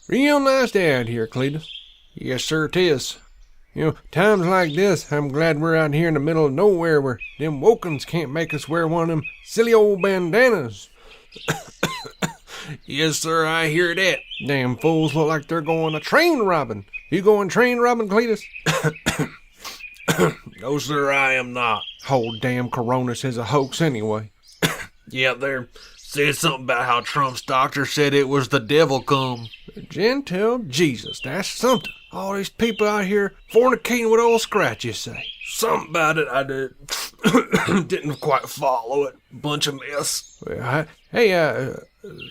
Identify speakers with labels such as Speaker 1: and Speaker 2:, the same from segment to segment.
Speaker 1: Real nice day out here, Cletus. Yes, sir, it is. Times like this, I'm glad we're out here in the middle of nowhere where them Wokens can't make us wear one of them silly old bandanas. Yes, sir, I hear that. Damn fools look like they're going a train robbing. You going train robbing, Cletus? No, sir, I am not. Whole damn Coronis is a hoax anyway. Yeah, there said something about how Trump's doctor said it was the devil come. Gentile Jesus, that's something. All these people out here fornicating with old Scratch, you say. Something about it I didn't quite follow it. Bunch of mess. Well, hey,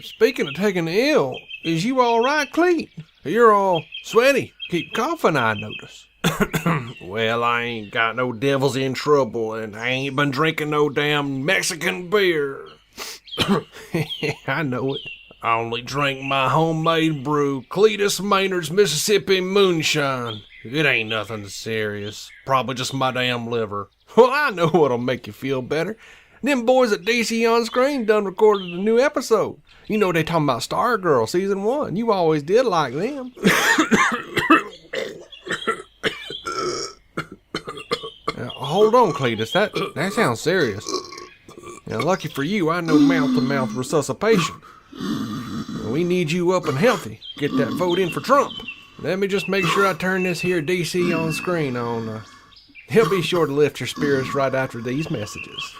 Speaker 1: speaking of taking the ill, is you all right, Cleet? You're all sweaty. Keep coughing, I notice. Well, I ain't got no devils in trouble, and I ain't been drinking no damn Mexican beer. I know it. I only drink my homemade brew, Cletus Maynard's Mississippi Moonshine. It ain't nothing serious. Probably just my damn liver. Well, I know what'll make you feel better. Them boys at DC On Screen done recorded a new episode. You know they talking about Stargirl Season 1. You always did like them. Now, hold on, Cletus. That sounds serious. Now, lucky for you, I know mouth-to-mouth resuscitation. We need you up and healthy. Get that vote in for Trump. Let me just make sure I turn this here DC On Screen on. He'll be sure to lift your spirits right after these messages.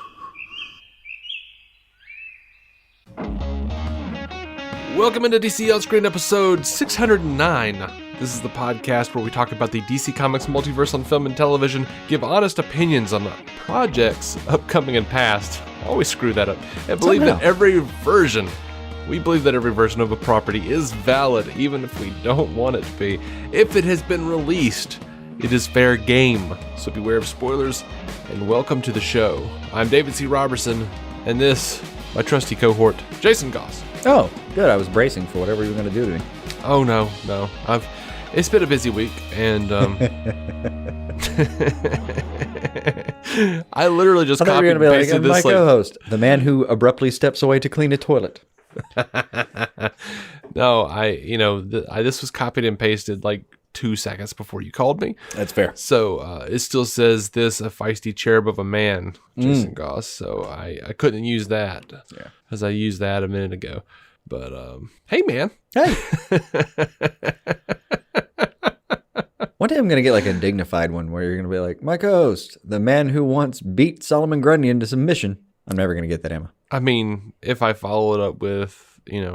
Speaker 1: Welcome into DC On Screen episode 609. This is the podcast where we talk about the DC Comics multiverse on film and television, give honest opinions on the projects upcoming and past. I always screw that up. And believe that we believe that every version of a property is valid, even if we don't want it to be. If it has been released, it is fair game. So beware of spoilers, and welcome to the show. I'm David C. Robertson, and this, my trusty cohort, Jason Goss.
Speaker 2: Oh, good. I was bracing for whatever you were going to do to me.
Speaker 1: Oh, no. It's been a busy week, and I literally just copied and pasted this.
Speaker 2: My co-host, the man who abruptly steps away to clean a toilet.
Speaker 1: No, this was copied and pasted like 2 seconds before you called me.
Speaker 2: That's fair.
Speaker 1: So it still says this, a feisty cherub of a man, Jason Goss. So I couldn't use that because I used that a minute ago. But hey, man.
Speaker 2: Hey. One day I'm going to get like a dignified one where you're going to be like, my co-host, the man who once beat Solomon Grundy into submission. I'm never going to get that, Emma.
Speaker 1: I mean, if I follow it up with, in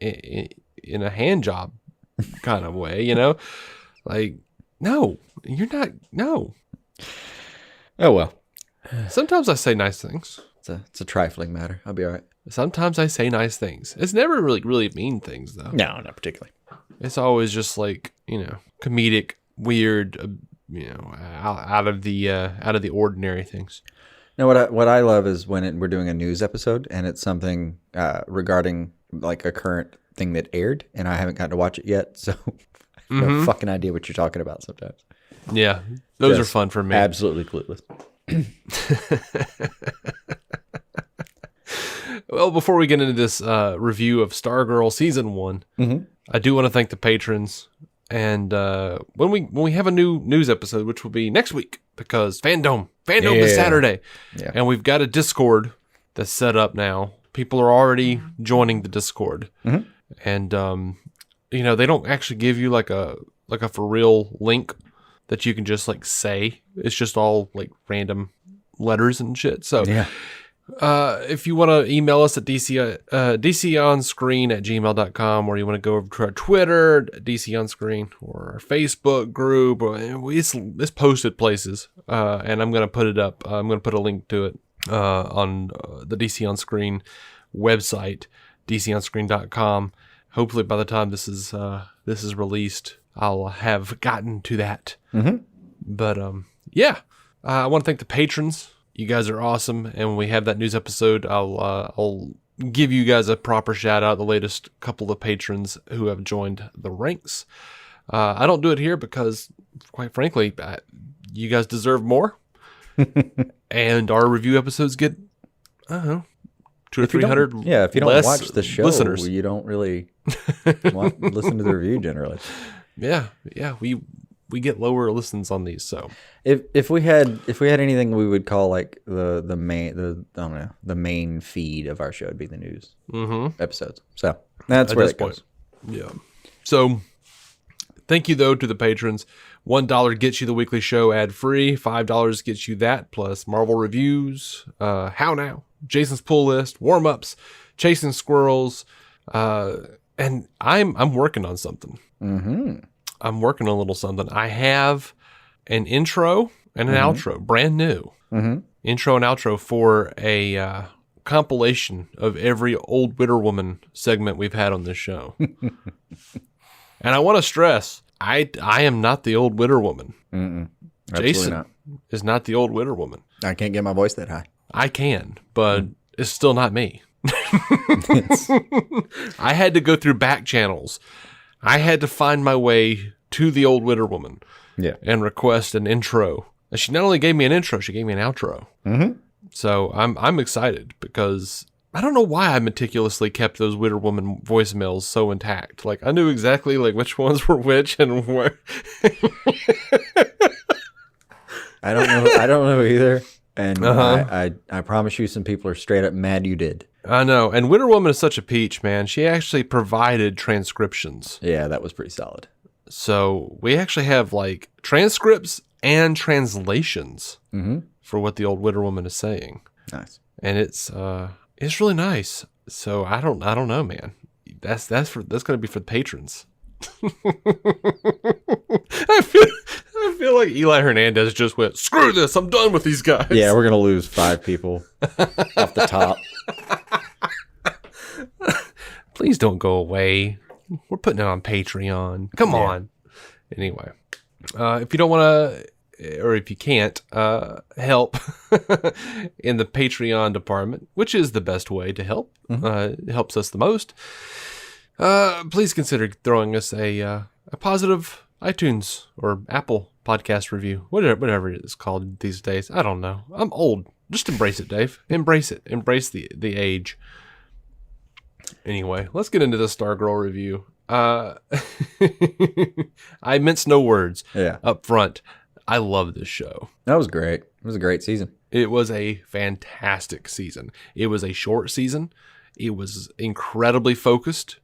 Speaker 1: a hand job kind of way, like, no, you're not, no.
Speaker 2: Oh, well.
Speaker 1: Sometimes I say nice things.
Speaker 2: It's a trifling matter. I'll be all right.
Speaker 1: Sometimes I say nice things. It's never really mean things, though.
Speaker 2: No, not particularly.
Speaker 1: It's always just like, comedic, weird, out of the ordinary things.
Speaker 2: Now, what I love is when we're doing a news episode and it's something regarding like a current thing that aired, and I haven't gotten to watch it yet, so I have no fucking idea what you're talking about sometimes.
Speaker 1: Yeah, those are fun for me.
Speaker 2: Absolutely clueless.
Speaker 1: Well, before we get into this review of Stargirl Season 1, I do want to thank the patrons. And when we have a new news episode, which will be next week, because Fandom is Saturday. Yeah. And we've got a Discord that's set up now. People are already joining the Discord. And, they don't actually give you like a for real link that you can just like say. It's just all like random letters and shit. So if you want to email us at dconscreen@gmail.com, or you want to go over to our Twitter, DC On Screen, or our Facebook group, it's posted places, and I'm going to put it up. I'm going to put a link to it on the DC On Screen website, dconscreen.com. Hopefully by the time this is released, I'll have gotten to that. But I want to thank the patrons. You guys are awesome, and when we have that news episode, I'll give you guys a proper shout out. The latest couple of patrons who have joined the ranks. I don't do it here because, quite frankly, you guys deserve more, and our review episodes get 200 or 300.
Speaker 2: If you don't watch the show,
Speaker 1: listeners.
Speaker 2: You don't really Well, listen to the review generally.
Speaker 3: Yeah. We get lower listens on these, so
Speaker 2: If we had anything we would call like the main feed of our show would be the news episodes. So that's where it goes.
Speaker 3: Yeah. So thank you though to the patrons. $1 gets you the weekly show ad free. $5 gets you that plus Marvel reviews, How Now, Jason's pull list, warm ups, chasing squirrels, and I'm working on something. I'm working on a little something. I have an intro and an outro, brand new. Intro and outro for a compilation of every old Witter Woman segment we've had on this show. And I want to stress, I am not the old Witter Woman. Jason is not the old Witter Woman.
Speaker 2: I can't get my voice that high.
Speaker 3: I can, but it's still not me. I had to go through back channels. I had to find my way to the old Witter Woman and request an intro. And she not only gave me an intro, she gave me an outro. So I'm excited because I don't know why I meticulously kept those Witter Woman voicemails so intact. Like I knew exactly like which ones were which and where.
Speaker 2: I don't know either. And I promise you some people are straight up mad you did.
Speaker 3: I know. And Witter Woman is such a peach, man. She actually provided transcriptions.
Speaker 2: Yeah, that was pretty solid.
Speaker 3: So we actually have like transcripts and translations for what the old Witter Woman is saying.
Speaker 2: Nice.
Speaker 3: And it's really nice. So I don't know, man. That's going to be for the patrons. I feel like Eli Hernandez just went, screw this, I'm done with these guys.
Speaker 2: Yeah, we're going to lose 5 people off the top.
Speaker 3: Please don't go away. We're putting it on Patreon. Come on. Anyway, if you don't want to, or if you can't, help in the Patreon department, which is the best way to help, it helps us the most. Please consider throwing us a positive iTunes or Apple podcast review, whatever it is called these days. I don't know. I'm old. Just embrace it, Dave. Embrace it. Embrace the age. Anyway, let's get into the Stargirl review. I mince no words up front. I love this show.
Speaker 2: That was great. It was a great season.
Speaker 3: It was a fantastic season. It was a short season. It was incredibly focused.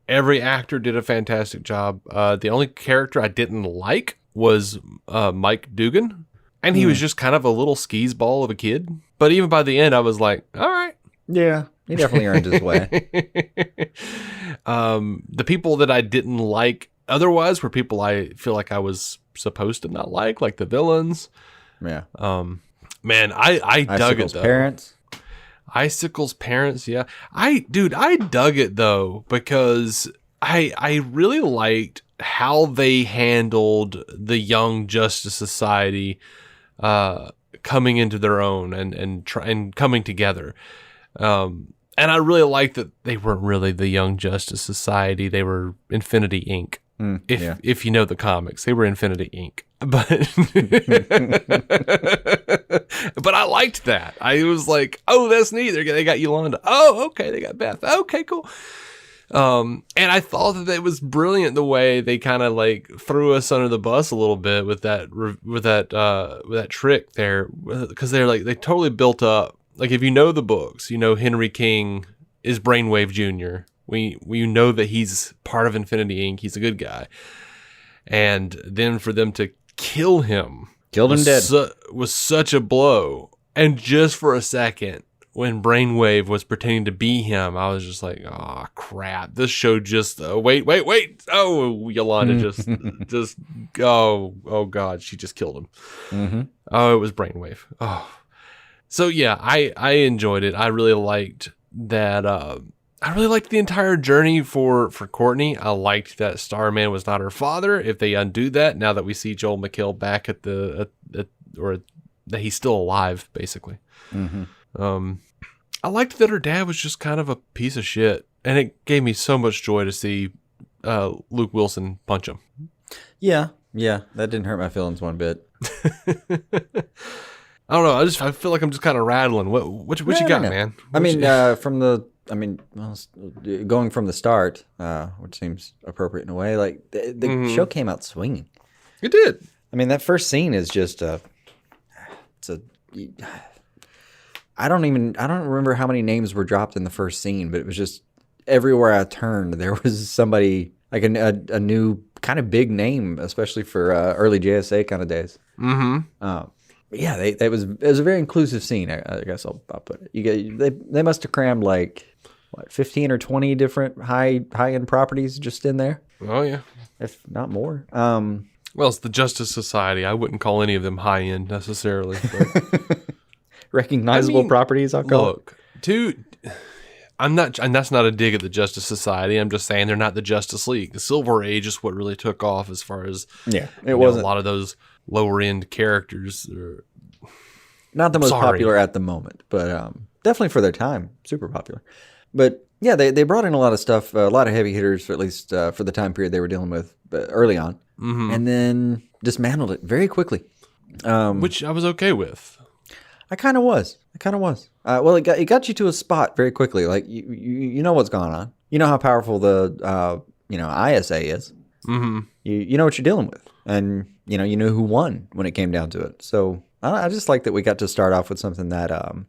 Speaker 3: Every actor did a fantastic job. The only character I didn't like was Mike Dugan. And he was just kind of a little skis ball of a kid. But even by the end, I was like, all right.
Speaker 2: Yeah, he definitely earned his way.
Speaker 3: The people that I didn't like otherwise were people I feel like I was supposed to not like the villains.
Speaker 2: Yeah.
Speaker 3: Man, I dug it, though.
Speaker 2: Parents.
Speaker 3: Icicle's parents, yeah. I dug it, though, because I really liked how they handled the Young Justice Society coming into their own and coming together. And I really liked that they weren't really the Young Justice Society. They were Infinity Inc. If you know the comics, they were Infinity Inc. But I liked that. I was like, oh, that's neat. They got Yolanda. Oh, okay. They got Beth. Okay, cool. And I thought that it was brilliant the way they kind of like threw us under the bus a little bit with that trick there, because they totally built up. Like if you know the books, you know Henry King is Brainwave Jr. We know that he's part of Infinity Inc. He's a good guy, and then for them to kill him,
Speaker 2: dead,
Speaker 3: was such a blow. And just for a second, when Brainwave was pretending to be him, I was just like, oh crap, this show just wait. Oh, Yolanda just oh god, she just killed him. Oh, it was Brainwave. Oh, so yeah, I enjoyed it. I really liked that. I really liked the entire journey for Courtney. I liked that Starman was not her father. If they undo that, now that we see Joel McHale back at or that he's still alive, basically. I liked that her dad was just kind of a piece of shit, and it gave me so much joy to see Luke Wilson punch him. Yeah,
Speaker 2: that didn't hurt my feelings one bit.
Speaker 3: I don't know. I feel like I'm just kind of rattling. What you got, man?
Speaker 2: I mean, from the I mean, well, going from the start, which seems appropriate in a way, like the show came out swinging.
Speaker 3: It did.
Speaker 2: I mean, that first scene is just I don't remember how many names were dropped in the first scene, but it was just everywhere I turned, there was somebody like a new kind of big name, especially for early JSA kind of days. Yeah, it was a very inclusive scene. I guess I'll put it. They must have crammed like what 15 or 20 different high end properties just in there.
Speaker 3: Oh yeah,
Speaker 2: if not more.
Speaker 3: Well, it's the Justice Society. I wouldn't call any of them high end necessarily. But
Speaker 2: recognizable properties. I'll call
Speaker 3: it. Dude, I'm not, and that's not a dig at the Justice Society. I'm just saying they're not the Justice League. The Silver Age is what really took off as far as
Speaker 2: it wasn't
Speaker 3: a lot of those lower end characters.
Speaker 2: Not the most popular at the moment, but definitely for their time, super popular. But yeah, they brought in a lot of stuff, a lot of heavy hitters, for at least for the time period they were dealing with early on, and then dismantled it very quickly,
Speaker 3: which I was okay with.
Speaker 2: I kind of was. Well, it got you to a spot very quickly. Like you know what's going on. You know how powerful the ISA is. Mm-hmm. You know what you're dealing with, and you know who won when it came down to it. So I just like that we got to start off with something that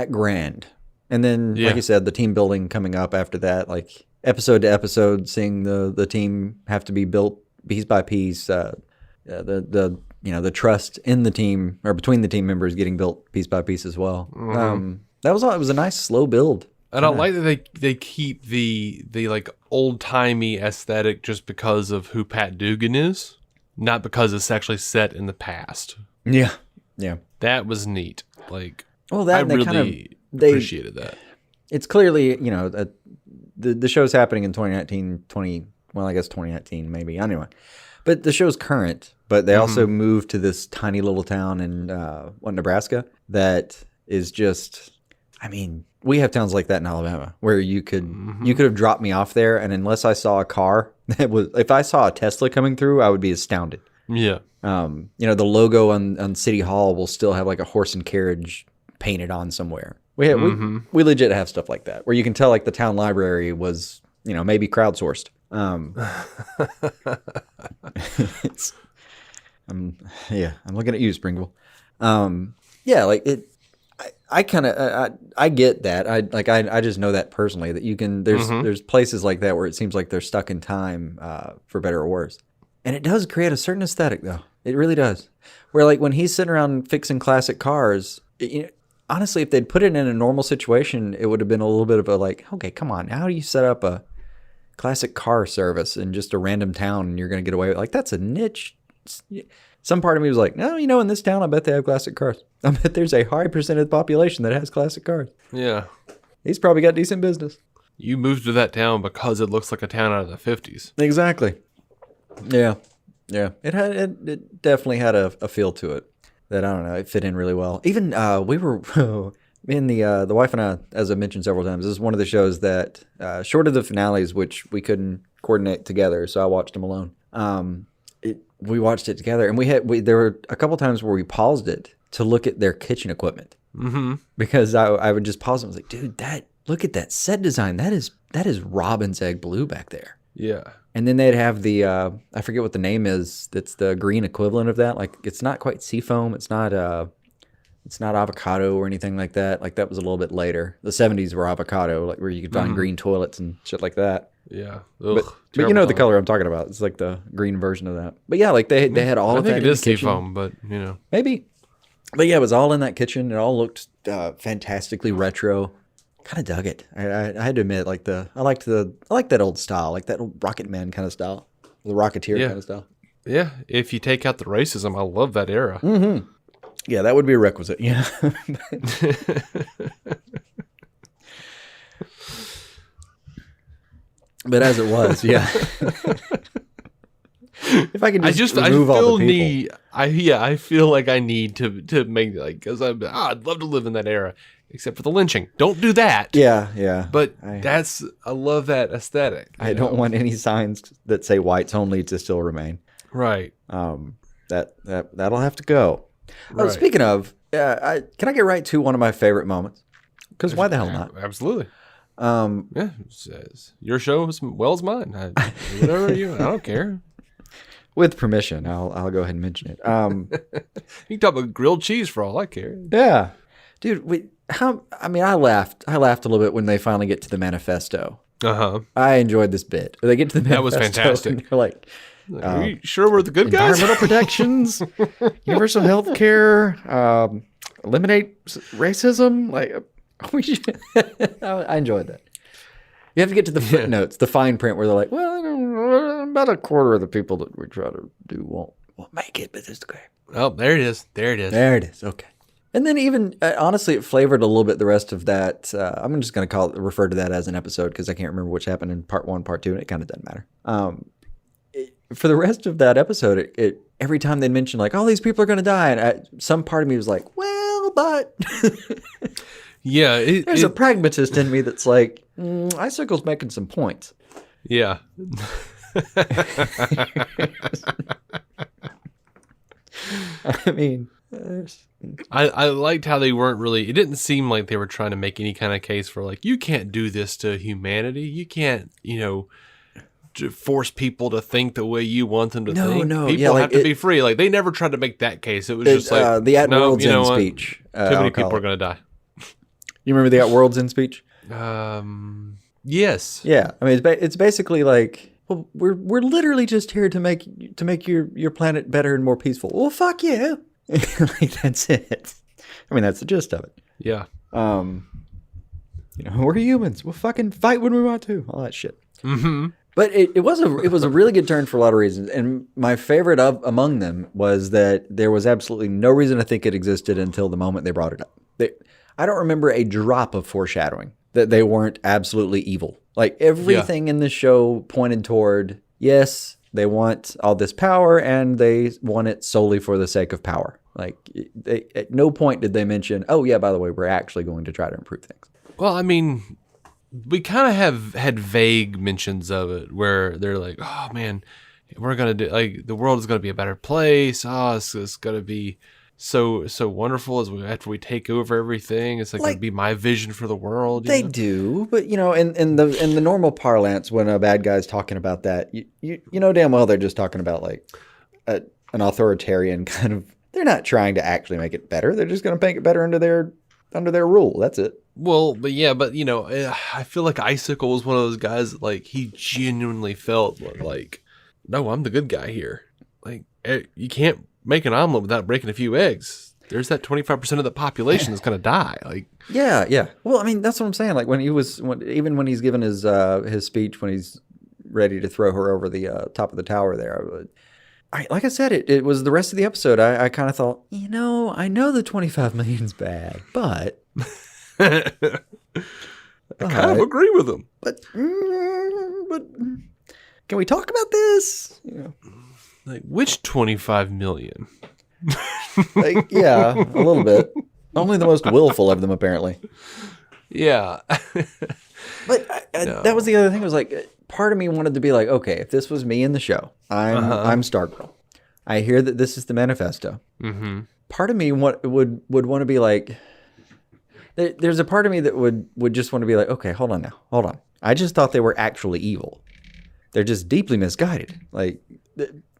Speaker 2: grand, and then like you said, the team building coming up after that, like episode to episode, seeing the team have to be built piece by piece. The trust in the team or between the team members getting built piece by piece as well. It was a nice slow build.
Speaker 3: And I like that they keep the like old timey aesthetic just because of who Pat Dugan is, not because it's actually set in the past.
Speaker 2: Yeah.
Speaker 3: That was neat. Like,
Speaker 2: I
Speaker 3: really appreciated that.
Speaker 2: It's clearly, the show's happening in 2019 maybe. Anyway. But the show's current, but they also moved to this tiny little town in Nebraska that is just, I mean, we have towns like that in Alabama where you could have dropped me off there, and unless I saw a car if I saw a Tesla coming through, I would be astounded.
Speaker 3: Yeah.
Speaker 2: The logo on City Hall will still have like a horse and carriage painted on somewhere. We legit have stuff like that where you can tell like the town library was, maybe crowdsourced. I'm looking at you, Springle. I get that. I just know that personally, that you can, there's places like that where it seems like they're stuck in time, for better or worse. And it does create a certain aesthetic though. It really does. Where like when he's sitting around fixing classic cars, honestly, if they'd put it in a normal situation, it would have been a little bit of a like, okay, come on. How do you set up a classic car service in just a random town and you're going to get away with, like, that's a niche. Some part of me was like, no, in this town, I bet they have classic cars. I bet there's a high percent of the population that has classic cars.
Speaker 3: Yeah.
Speaker 2: He's probably got decent business.
Speaker 3: You moved to that town because it looks like a town out of the 50s.
Speaker 2: Exactly. Yeah. It definitely had a feel to it that, I don't know, it fit in really well. Even we were in the wife and I, as I mentioned several times, this is one of the shows that short of the finales, which we couldn't coordinate together, so I watched them alone. We watched it together, and there were a couple times where we paused it to look at their kitchen equipment, because I would just pause it and was like, dude, look at that set design. That is robin's egg blue back there.
Speaker 3: Yeah.
Speaker 2: And then they'd have the I forget what the name is. That's the green equivalent of that. Like, it's not quite seafoam. It's not avocado or anything like that. Like, that was a little bit later. The 70s were avocado, like where you could find green toilets and shit like that.
Speaker 3: Yeah.
Speaker 2: But you know the color I'm talking about. It's like the green version of that. But yeah, like they had all of that in the kitchen. I think it is
Speaker 3: seafoam, but
Speaker 2: maybe. But yeah, it was all in that kitchen. It all looked fantastically retro. Kind of dug it. I had to admit, like I like that old style, like that old Rocket Man kind of style, the Rocketeer kind of style.
Speaker 3: Yeah, if you take out the racism, I love that era.
Speaker 2: Mm-hmm. Yeah, that would be a requisite. Yeah. But as it was, yeah. If I could just remove all the people.
Speaker 3: I feel like I need to make, like, because I'd love to live in that era, except for the lynching. Don't do that.
Speaker 2: Yeah.
Speaker 3: But I love that aesthetic.
Speaker 2: I don't want any signs that say whites only to still remain.
Speaker 3: Right.
Speaker 2: That'll have to go. Right. Oh, speaking of, can I get right to one of my favorite moments? Because why the hell not?
Speaker 3: Absolutely. Yeah, it says your show as well as mine. Whatever I don't care.
Speaker 2: With permission, I'll go ahead and mention it.
Speaker 3: You can talk about grilled cheese for all I care.
Speaker 2: Yeah, dude. I laughed. I laughed a little bit when they finally get to the manifesto. I enjoyed this bit. They get to the manifesto.
Speaker 3: That was fantastic.
Speaker 2: They're like,
Speaker 3: are you sure we're the good guys?
Speaker 2: Environmental protections, universal health care, eliminate racism. Like, I enjoyed that. You have to get to the footnotes, the fine print, where they're like, well, about a quarter of the people that we try to do won't make it, but it's okay.
Speaker 3: Oh, there it is. There it is.
Speaker 2: There it is. Okay. And then even, honestly, it flavored a little bit the rest of that. I'm just going to refer to that as an episode because I can't remember which happened in part 1, part 2, and it kind of doesn't matter. For the rest of that episode, it every time they mentioned, like, all these people are going to die, and some part of me was like, well, but...
Speaker 3: Yeah.
Speaker 2: There's a pragmatist in me that's like, Icicle's making some points.
Speaker 3: Yeah.
Speaker 2: I mean...
Speaker 3: I liked how they weren't really, it didn't seem like they were trying to make any kind of case for like, you can't do this to humanity. You can't, to force people to think the way you want them to think.
Speaker 2: No,
Speaker 3: people have to be free. Like they never tried to make that case. It was just like
Speaker 2: the At World's End speech.
Speaker 3: Too many people are going to die.
Speaker 2: You remember the At World's End speech?
Speaker 3: Yes.
Speaker 2: Yeah. I mean, it's basically like, well, we're literally just here to make your planet better and more peaceful. Well, fuck you. Like, that's it. I mean, that's the gist of it.
Speaker 3: Yeah.
Speaker 2: We're humans. We'll fucking fight when we want to. All that shit.
Speaker 3: Mm-hmm.
Speaker 2: But it was a really good turn for a lot of reasons. And my favorite among them was that there was absolutely no reason to think it existed until the moment they brought it up. I don't remember a drop of foreshadowing that they weren't absolutely evil. Like everything in the show pointed toward, yes, they want all this power, and they want it solely for the sake of power. Like, at no point did they mention, oh, yeah, by the way, we're actually going to try to improve things.
Speaker 3: Well, I mean, we kind of have had vague mentions of it where they're like, oh, man, we're going to do, like, the world is going to be a better place. Oh, it's going to be so wonderful after we take over everything. It's like going to be my vision for the world.
Speaker 2: They do, but in the normal parlance, when a bad guy's talking about that, you know damn well they're just talking about like an authoritarian kind of. They're not trying to actually make it better. They're just going to make it better under their rule. That's it.
Speaker 3: Well, but I feel like Icicle was one of those guys. Like he genuinely felt like, no, I'm the good guy here. Like you can't make an omelet without breaking a few eggs. There's that 25% of the population that's going to die. Like, yeah. Well, I mean, that's what I'm saying. Like even when he's given his speech, when he's ready to throw her over the top of the tower there, like I said, it was the rest of the episode. I kind of thought, I know the 25 million's bad, but I kind of agree with him.
Speaker 2: But can we talk about this?
Speaker 3: Like, which 25 million?
Speaker 2: Like, yeah, a little bit. Only the most willful of them, apparently.
Speaker 3: Yeah.
Speaker 2: But that was the other thing. It was like, part of me wanted to be like, okay, if this was me in the show, I'm Stargirl. I hear that this is the manifesto. Mm-hmm. Part of me would want to be like, there's a part of me that would just want to be like, okay, hold on. I just thought they were actually evil. They're just deeply misguided. Like,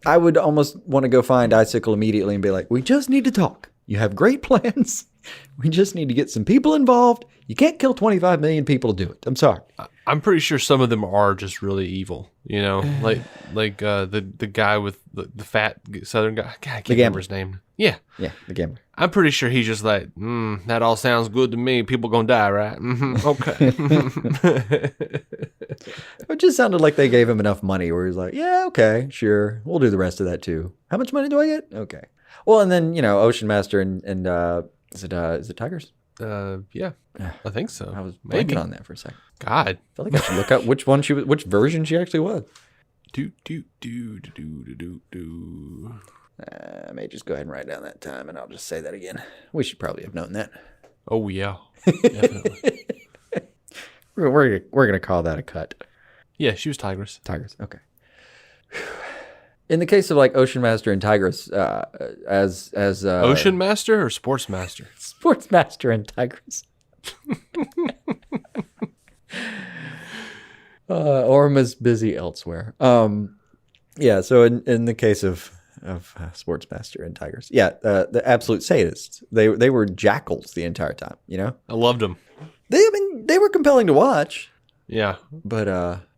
Speaker 2: I would almost want to go find Icicle immediately and be like, we just need to talk. You have great plans. We just need to get some people involved. You can't kill 25 million people to do it. I'm sorry.
Speaker 3: I'm pretty sure some of them are just really evil. Like the guy with the fat Southern guy. God, I can't remember his name. Yeah,
Speaker 2: the gambler.
Speaker 3: I'm pretty sure he's just like, that all sounds good to me. People gonna die, right? Mm-hmm. Okay.
Speaker 2: It just sounded like they gave him enough money where he's like, yeah, okay, sure. We'll do the rest of that too. How much money do I get? Okay. Well, and then, Ocean Master and is it Tigers?
Speaker 3: Yeah, I think so.
Speaker 2: I was blanking on that for a second.
Speaker 3: God.
Speaker 2: I feel like I should look up which version she actually was. I may just go ahead and write down that time, and I'll just say that again. We should probably have known that.
Speaker 3: Oh, yeah. Definitely.
Speaker 2: We're going to call that a cut.
Speaker 3: Yeah, she was Tigress.
Speaker 2: Tigers, okay. In the case of like Ocean Master and Tigress, as
Speaker 3: Ocean Master or Sports Master?
Speaker 2: Sports Master and Tigress. Orm is busy elsewhere. Yeah. So in the case of Sportsmaster and Tigers, yeah, the absolute sadists. They were jackals the entire time. You know,
Speaker 3: I loved them.
Speaker 2: they were compelling to watch.
Speaker 3: Yeah.
Speaker 2: But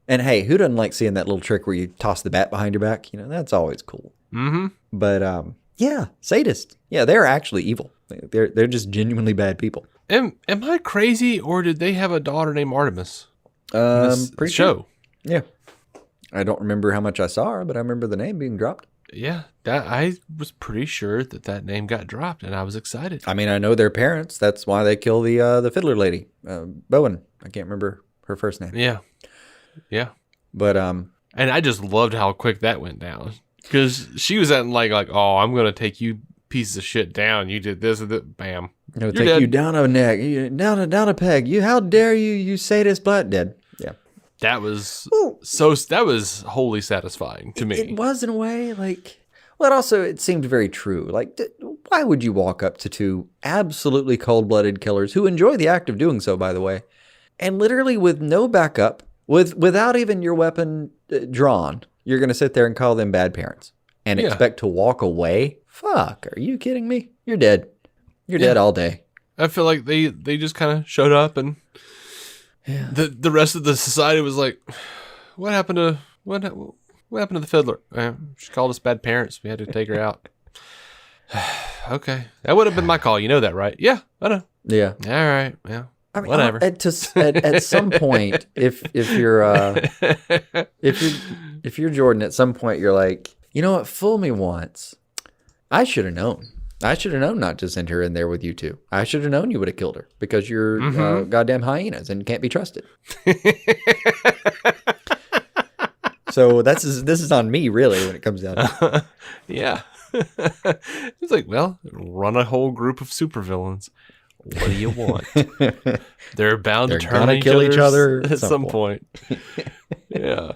Speaker 2: and hey, who doesn't like seeing that little trick where you toss the bat behind your back? You know, that's always cool.
Speaker 3: Mm-hmm.
Speaker 2: But yeah, sadist. Yeah, they're actually evil. They're just genuinely bad people.
Speaker 3: Am I crazy, or did they have a daughter named Artemis?
Speaker 2: Pretty
Speaker 3: Show.
Speaker 2: sure. Yeah. I don't remember how much I saw her, but I remember the name being dropped.
Speaker 3: Yeah, that I was pretty sure that name got dropped, and I was excited.
Speaker 2: I mean, I know their parents. That's why they kill the fiddler lady, Bowen. I can't remember her first name.
Speaker 3: Yeah, yeah.
Speaker 2: But
Speaker 3: and I just loved how quick that went down, because she was at like, oh, I'm gonna take you pieces of shit down. You did this and that. Bam.
Speaker 2: I'm gonna take you down a neck, down a peg. How dare you sadist black dead. Yeah.
Speaker 3: That was that was wholly satisfying to me.
Speaker 2: It was in a way, like, well, it seemed very true. Like, why would you walk up to two absolutely cold-blooded killers who enjoy the act of doing so, by the way, and literally with no backup, without even your weapon drawn, you're going to sit there and call them bad parents and expect to walk away? Fuck, are you kidding me? You're dead. You're dead all day.
Speaker 3: I feel like they just kind of showed up, and the rest of the society was like, what happened to the fiddler? She called us bad parents. We had to take her out. Okay, that would have been my call. You know that, right? Yeah, I know.
Speaker 2: Yeah.
Speaker 3: All right. Yeah.
Speaker 2: I mean,
Speaker 3: whatever.
Speaker 2: At some point, if you're Jordan, at some point you're like, you know what? Fool me once. I should have known. I should have known not to send her in there with you two. I should have known you would have killed her because you're goddamn hyenas and can't be trusted. So this is on me, really, when it comes down to it.
Speaker 3: Yeah. It's like, well, run a whole group of supervillains. What do you want? They're bound to turn on
Speaker 2: kill each other
Speaker 3: at some point. Yeah.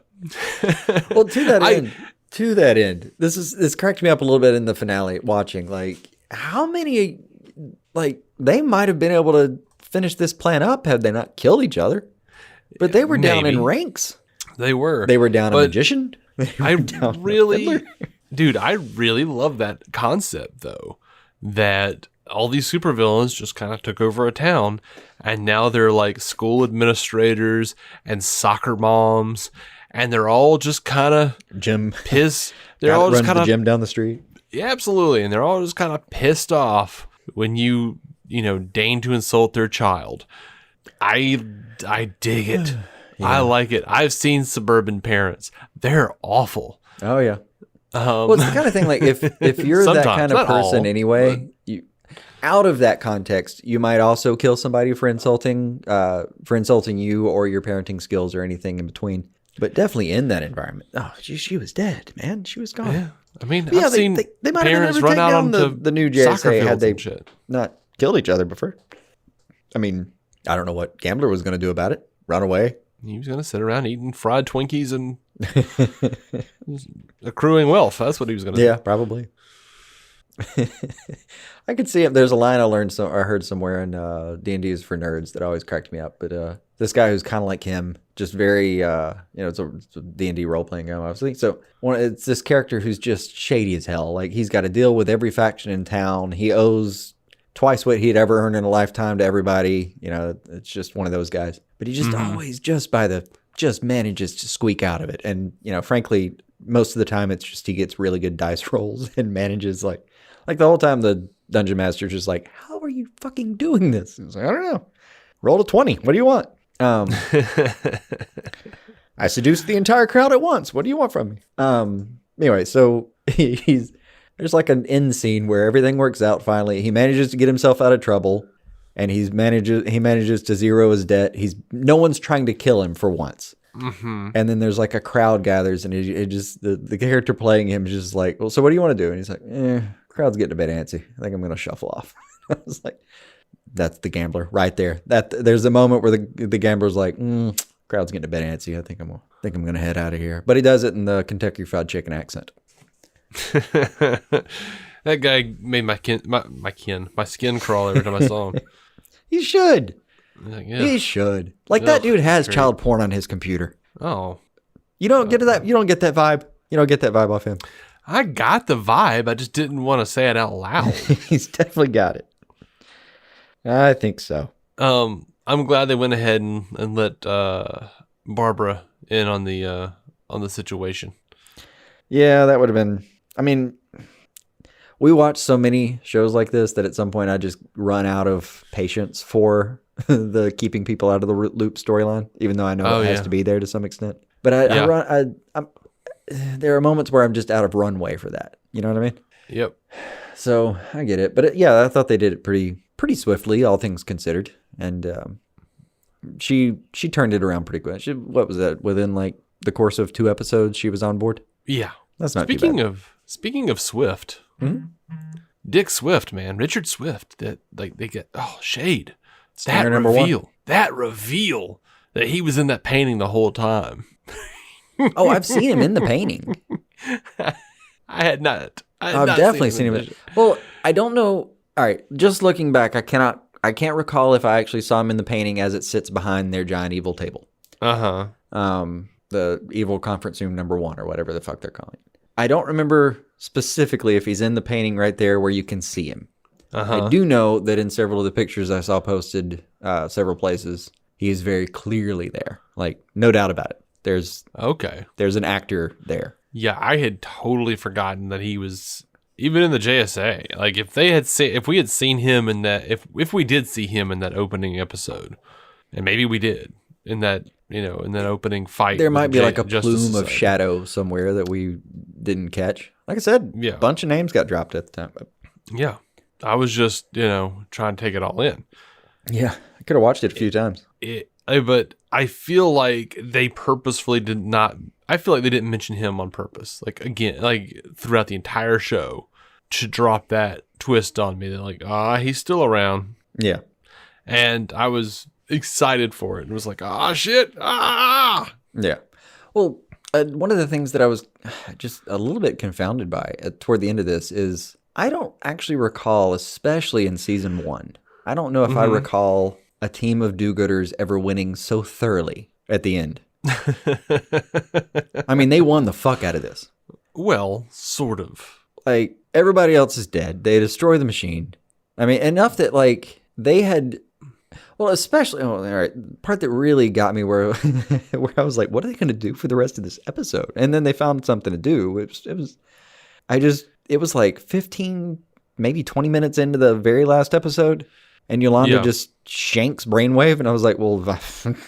Speaker 2: Well, to that end, this cracked me up a little bit in the finale watching, like, how many, like, they might have been able to finish this plan up had they not killed each other. But they were down in ranks.
Speaker 3: They were.
Speaker 2: They were down a magician.
Speaker 3: I really love that concept, though, that all these supervillains just kind of took over a town, and now they're like school administrators and soccer moms, and they're all just kind of pissed. They're all just kind of
Speaker 2: gym down the street.
Speaker 3: Yeah, absolutely, and they're all just kind of pissed off when you deign to insult their child. I dig it. Yeah. I like it. I've seen suburban parents. They're awful.
Speaker 2: Oh yeah. Well, it's the kind of thing, like, if you're that kind of person anyway, you, out of that context, you might also kill somebody for insulting you or your parenting skills or anything in between. But definitely in that environment. Oh, she was dead, man. She was gone.
Speaker 3: Yeah. I mean, I've seen
Speaker 2: they might
Speaker 3: parents
Speaker 2: have never
Speaker 3: run out
Speaker 2: taken down
Speaker 3: onto
Speaker 2: the new JSA had they not killed each other before. I mean, I don't know what Gambler was going to do about it. Run away.
Speaker 3: He was going to sit around eating fried Twinkies and accruing wealth. That's what he was going to do.
Speaker 2: Yeah, probably. I could see him. There's a line I heard somewhere in D&D is for Nerds that always cracked me up. But this guy who's kind of like him, just very, it's a D&D role-playing game, obviously. So it's this character who's just shady as hell. Like, he's got to deal with every faction in town. He owes twice what he'd ever earned in a lifetime to everybody. It's just one of those guys. But he just always just manages to squeak out of it. And, frankly, most of the time it's just he gets really good dice rolls and manages like the whole time the dungeon master's just like, how are you fucking doing this? He's like, I don't know. Roll a 20. What do you want? I seduced the entire crowd at once. What do you want from me? Anyway, so there's like an end scene where everything works out finally. He manages to get himself out of trouble, and he manages to zero his debt. No one's trying to kill him for once. Mm-hmm. And then there's like a crowd gathers, and it just the character playing him is just like, well, so what do you want to do? And he's like, crowd's getting a bit antsy. I think I'm going to shuffle off. I was like, that's the Gambler right there. There's a moment where the Gambler's like, crowd's getting a bit antsy. I think I'm going to head out of here. But he does it in the Kentucky Fried Chicken accent.
Speaker 3: That guy made my skin crawl every time I saw him.
Speaker 2: You should.
Speaker 3: Like, yeah.
Speaker 2: He should. Like, that dude has
Speaker 3: great.
Speaker 2: child porn on his computer.
Speaker 3: Oh.
Speaker 2: You don't get that. You don't get that vibe. You don't get that vibe off him.
Speaker 3: I got the vibe. I just didn't want to say it out loud.
Speaker 2: He's definitely got it. I think so.
Speaker 3: I'm glad they went ahead and let Barbara in on the situation.
Speaker 2: Yeah, that would have been. I mean, we watch so many shows like this that at some point I just run out of patience for the keeping people out of the loop storyline, even though I know it has to be there to some extent. But I'm there are moments where I'm just out of runway for that. You know what I mean?
Speaker 3: Yep.
Speaker 2: So I get it. But yeah, I thought they did it pretty swiftly, all things considered. And she turned it around pretty quick. What was that? Within like the course of 2 episodes, she was on board?
Speaker 3: Yeah.
Speaker 2: That's not too bad.
Speaker 3: Speaking of Swift, Dick Swift, man, Richard Swift, that like they get shade.
Speaker 2: Stinger number one.
Speaker 3: That reveal that he was in that painting the whole time.
Speaker 2: Oh, I've seen him in the painting.
Speaker 3: I had not.
Speaker 2: I've definitely seen him. Well, I don't know. All right, just looking back, I can't recall if I actually saw him in the painting as it sits behind their giant evil table. The evil conference room number 1 or whatever the fuck they're calling it. I don't remember specifically if he's in the painting right there where you can see him. I do know that in several of the pictures I saw posted several places, he is very clearly there. Like, no doubt about it. There's an actor there.
Speaker 3: Yeah, I had totally forgotten that he was even in the JSA. Like, if we had seen him in that, if we did see him in that opening episode, and maybe we did in that opening fight,
Speaker 2: there might be like a plume of shadow somewhere that we didn't catch. Like I said, a bunch of names got dropped at the time.
Speaker 3: Yeah, I was just trying to take it all in.
Speaker 2: Yeah, I could have watched it a few times.
Speaker 3: But I feel like they purposefully did not. I feel like they didn't mention him on purpose. Like, again, like throughout the entire show, to drop that twist on me. They're like, he's still around.
Speaker 2: Yeah.
Speaker 3: And I was excited for it. It was like, shit.
Speaker 2: Yeah. Well, one of the things that I was just a little bit confounded by toward the end of this is I don't actually recall, especially in season 1, I don't know if I recall a team of do-gooders ever winning so thoroughly at the end. I mean, they won the fuck out of this.
Speaker 3: Well, sort of.
Speaker 2: Like, everybody else is dead. They destroy the machine. I mean, enough that, like, they had... Well, especially... Oh, all right. The part that really got me where I was like, what are they going to do for the rest of this episode? And then they found something to do. It was like 15, maybe 20 minutes into the very last episode, and Yolanda just shanks Brainwave, and I was like, well,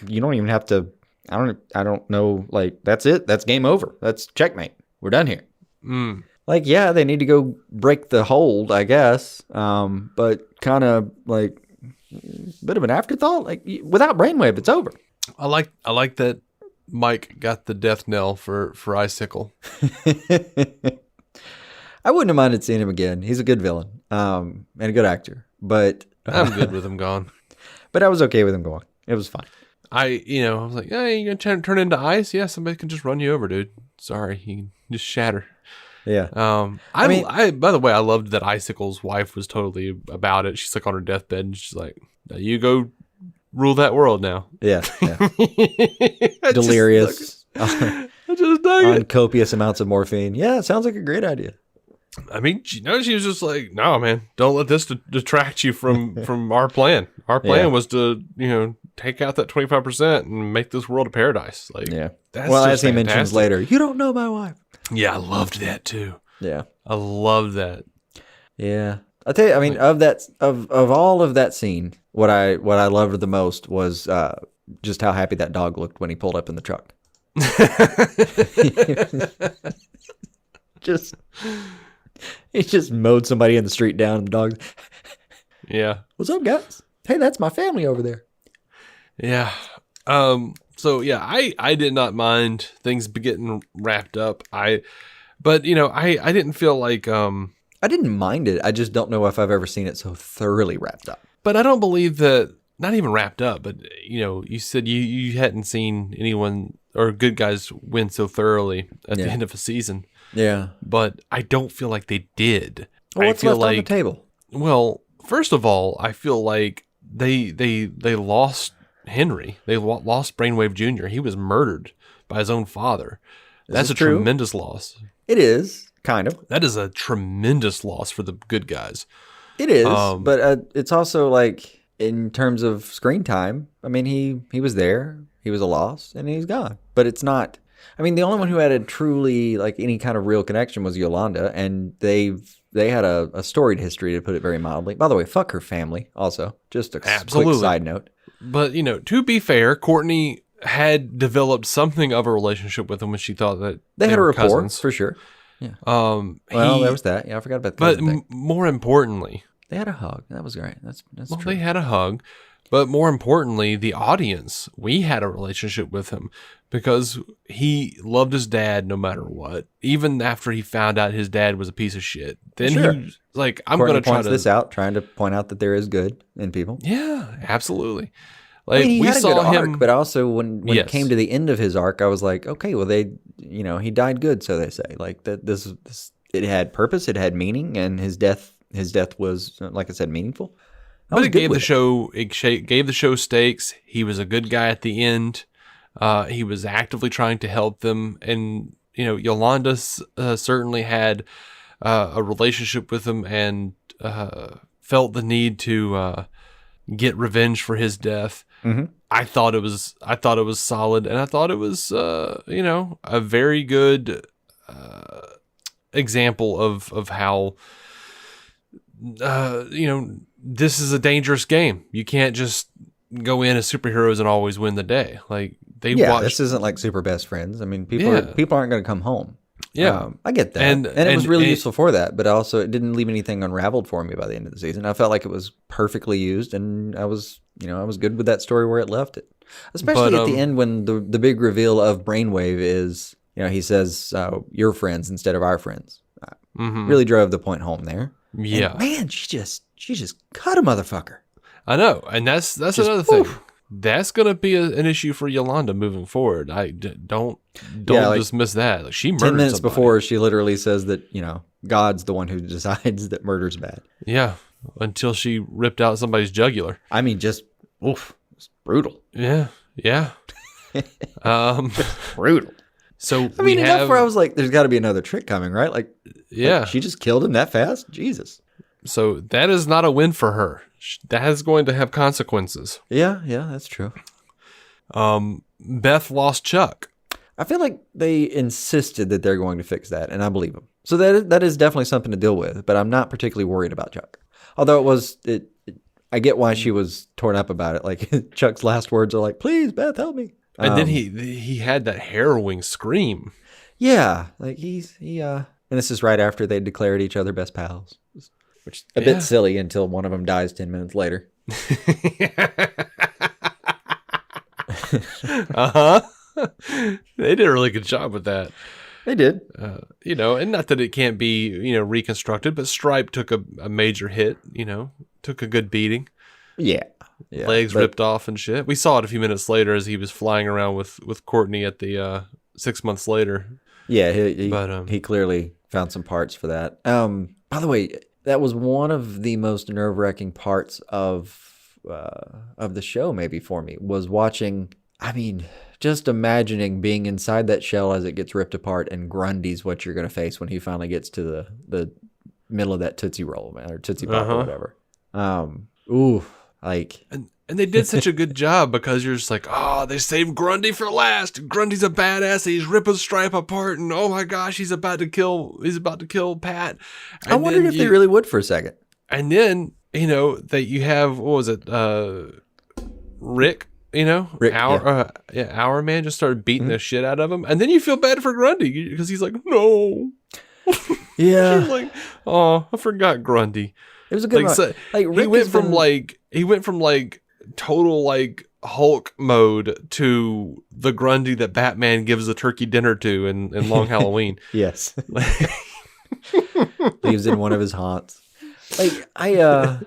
Speaker 2: you don't even have to... I don't know. Like, that's it. That's game over. That's checkmate. We're done here. Like, yeah, they need to go break the hold, I guess. But kind of like a bit of an afterthought. Like, without Brainwave, it's over.
Speaker 3: I like that Mike got the death knell for Icicle.
Speaker 2: I wouldn't have minded seeing him again. He's a good villain, and a good actor. But
Speaker 3: I'm good with him gone.
Speaker 2: But I was okay with him going. It was fine.
Speaker 3: I was like, hey, you gonna turn into ice? Yeah, somebody can just run you over, dude. Sorry, you can just shatter.
Speaker 2: Yeah.
Speaker 3: I by the way, I loved that Icicle's wife was totally about it. She's like on her deathbed, and she's like, now you go rule that world now.
Speaker 2: Yeah. Delirious.
Speaker 3: I just dug
Speaker 2: on copious amounts of morphine. Yeah, it sounds like a great idea.
Speaker 3: I mean, she was just like, no, man, don't let this detract you from our plan. Our plan was to, take out that 25% and make this world a paradise. Like, that's
Speaker 2: well,
Speaker 3: just
Speaker 2: as he mentions later, you don't know my wife.
Speaker 3: Yeah, I loved that too.
Speaker 2: Yeah,
Speaker 3: I loved that.
Speaker 2: Yeah, I'll tell you. I mean, of all of that scene, what I loved the most was just how happy that dog looked when he pulled up in the truck. He just mowed somebody in the street down, and the dog.
Speaker 3: Yeah.
Speaker 2: What's up, guys? Hey, that's my family over there.
Speaker 3: Yeah. So yeah, I did not mind things getting wrapped up. I didn't feel like
Speaker 2: I didn't mind it. I just don't know if I've ever seen it so thoroughly wrapped up.
Speaker 3: But I don't believe that. Not even wrapped up, but you said you hadn't seen anyone or good guys win so thoroughly at the end of a season.
Speaker 2: Yeah.
Speaker 3: But I don't feel like they did.
Speaker 2: Well, what's left on the table?
Speaker 3: Well, first of all, I feel like they lost Henry. They lost Brainwave Jr. He was murdered by his own father. That's a tremendous loss.
Speaker 2: It is, kind of.
Speaker 3: That is a tremendous loss for the good guys.
Speaker 2: It is, but it's also like in terms of screen time. I mean, he was there. He was a loss, and he's gone. But it's not. I mean, the only one who had a truly like any kind of real connection was Yolanda, and they had a storied history, to put it very mildly. By the way, fuck her family. Also, just a quick side note.
Speaker 3: But to be fair, Courtney had developed something of a relationship with him when she thought that
Speaker 2: they had a rapport
Speaker 3: cousins.
Speaker 2: for sure. Yeah.
Speaker 3: Well,
Speaker 2: there was that. Yeah, I forgot about that.
Speaker 3: But more importantly,
Speaker 2: they had a hug. That was great. That's true.
Speaker 3: They had a hug, but more importantly, the audience, we had a relationship with him because he loved his dad no matter what. Even after he found out his dad was a piece of shit, then he was like, "I'm going to try
Speaker 2: this out, trying to point out that there is good in people."
Speaker 3: Yeah, absolutely. Like,
Speaker 2: he had a good
Speaker 3: him,
Speaker 2: arc, but also when it came to the end of his arc, I was like, okay, well, he died good, so they say. Like that, this it had purpose, it had meaning, and his death was, like I said, meaningful.
Speaker 3: But it gave the show stakes. He was a good guy at the end. He was actively trying to help them, and Yolanda certainly had a relationship with him and felt the need to get revenge for his death.
Speaker 2: Mm-hmm.
Speaker 3: I thought it was solid, and I thought it was a very good example of how this is a dangerous game. You can't just go in as superheroes and always win the day. Like
Speaker 2: this isn't like Super Best Friends. I mean, people aren't going to come home.
Speaker 3: Yeah,
Speaker 2: I get that, and it was really useful for that. But also, it didn't leave anything unraveled for me by the end of the season. I felt like it was perfectly used, and I was good with that story where it left it. Especially at the end when the big reveal of Brainwave is, he says, "Your friends" instead of "our friends." Really drove the point home there.
Speaker 3: Yeah,
Speaker 2: and man, she just cut a motherfucker.
Speaker 3: I know, and that's another thing. That's gonna be an issue for Yolanda moving forward. I don't dismiss that. Like, she murdered
Speaker 2: 10 minutes
Speaker 3: somebody.
Speaker 2: before she literally says that God's the one who decides that murder's bad.
Speaker 3: Yeah, until she ripped out somebody's jugular.
Speaker 2: I mean, just it's brutal.
Speaker 3: Yeah.
Speaker 2: Brutal.
Speaker 3: So
Speaker 2: enough where I was like, "There's got to be another trick coming, right?" Like, she just killed him that fast. Jesus.
Speaker 3: So that is not a win for her. That is going to have consequences.
Speaker 2: Yeah, that's true.
Speaker 3: Beth lost Chuck.
Speaker 2: I feel like they insisted that they're going to fix that, and I believe them. So that is definitely something to deal with, but I'm not particularly worried about Chuck. Although I get why she was torn up about it. Like, Chuck's last words are like, "Please, Beth, help me."
Speaker 3: And then he had that harrowing scream.
Speaker 2: Yeah, like and this is right after they declared each other best pals. Which is a bit silly until one of them dies 10 minutes later.
Speaker 3: They did a really good job with that.
Speaker 2: They did.
Speaker 3: And not that it can't be, reconstructed, but Stripe took a major hit, took a good beating.
Speaker 2: Yeah.
Speaker 3: Legs ripped off and shit. We saw it a few minutes later as he was flying around with Courtney at the 6 months later.
Speaker 2: Yeah, he clearly found some parts for that. By the way, that was one of the most nerve-wracking parts of the show, maybe for me, was watching. I mean, just imagining being inside that shell as it gets ripped apart, and Grundy's what you're going to face when he finally gets to the middle of that Tootsie Roll, man, or Tootsie Pop or whatever.
Speaker 3: And they did such a good job because you're just like, oh, they saved Grundy for last. Grundy's a badass. He's ripping Stripe apart, and oh my gosh, he's about to kill Pat. And
Speaker 2: I wondered if they really would for a second.
Speaker 3: And then that you have, what was it, Rick? Our man just started beating the shit out of him, and then you feel bad for Grundy because he's like, no.
Speaker 2: Yeah.
Speaker 3: She's like, oh, I forgot Grundy.
Speaker 2: It was a good
Speaker 3: so, he went from total Hulk mode to the Grundy that Batman gives a turkey dinner to in Long Halloween.
Speaker 2: Yes. Leaves in one of his haunts. I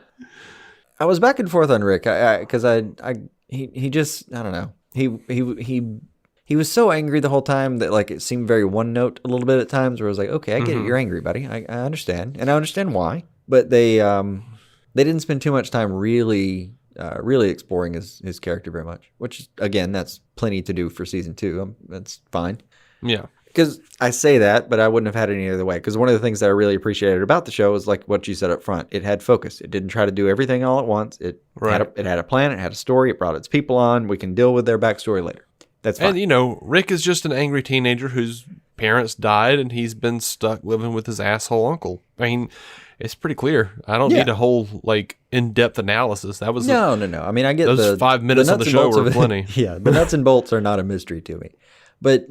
Speaker 2: was back and forth on Rick because he just, I don't know. He was so angry the whole time that it seemed very one note a little bit at times, where I was like, okay, I get it, you're angry, buddy. I understand, and I understand why. But they didn't spend too much time really really exploring his character very much. Which, again, that's plenty to do for season 2. That's fine.
Speaker 3: Yeah.
Speaker 2: Because I say that, but I wouldn't have had it any other way. Because one of the things that I really appreciated about the show was like what you said up front. It had focus. It didn't try to do everything all at once. It had a plan. It had a story. It brought its people on. We can deal with their backstory later. That's fine.
Speaker 3: And, Rick is just an angry teenager whose parents died, and he's been stuck living with his asshole uncle. I mean, it's pretty clear. I don't need a whole, in-depth analysis. That was
Speaker 2: No. I mean, I get
Speaker 3: those 5 minutes of the show were plenty.
Speaker 2: Yeah, the nuts and bolts are not a mystery to me. But,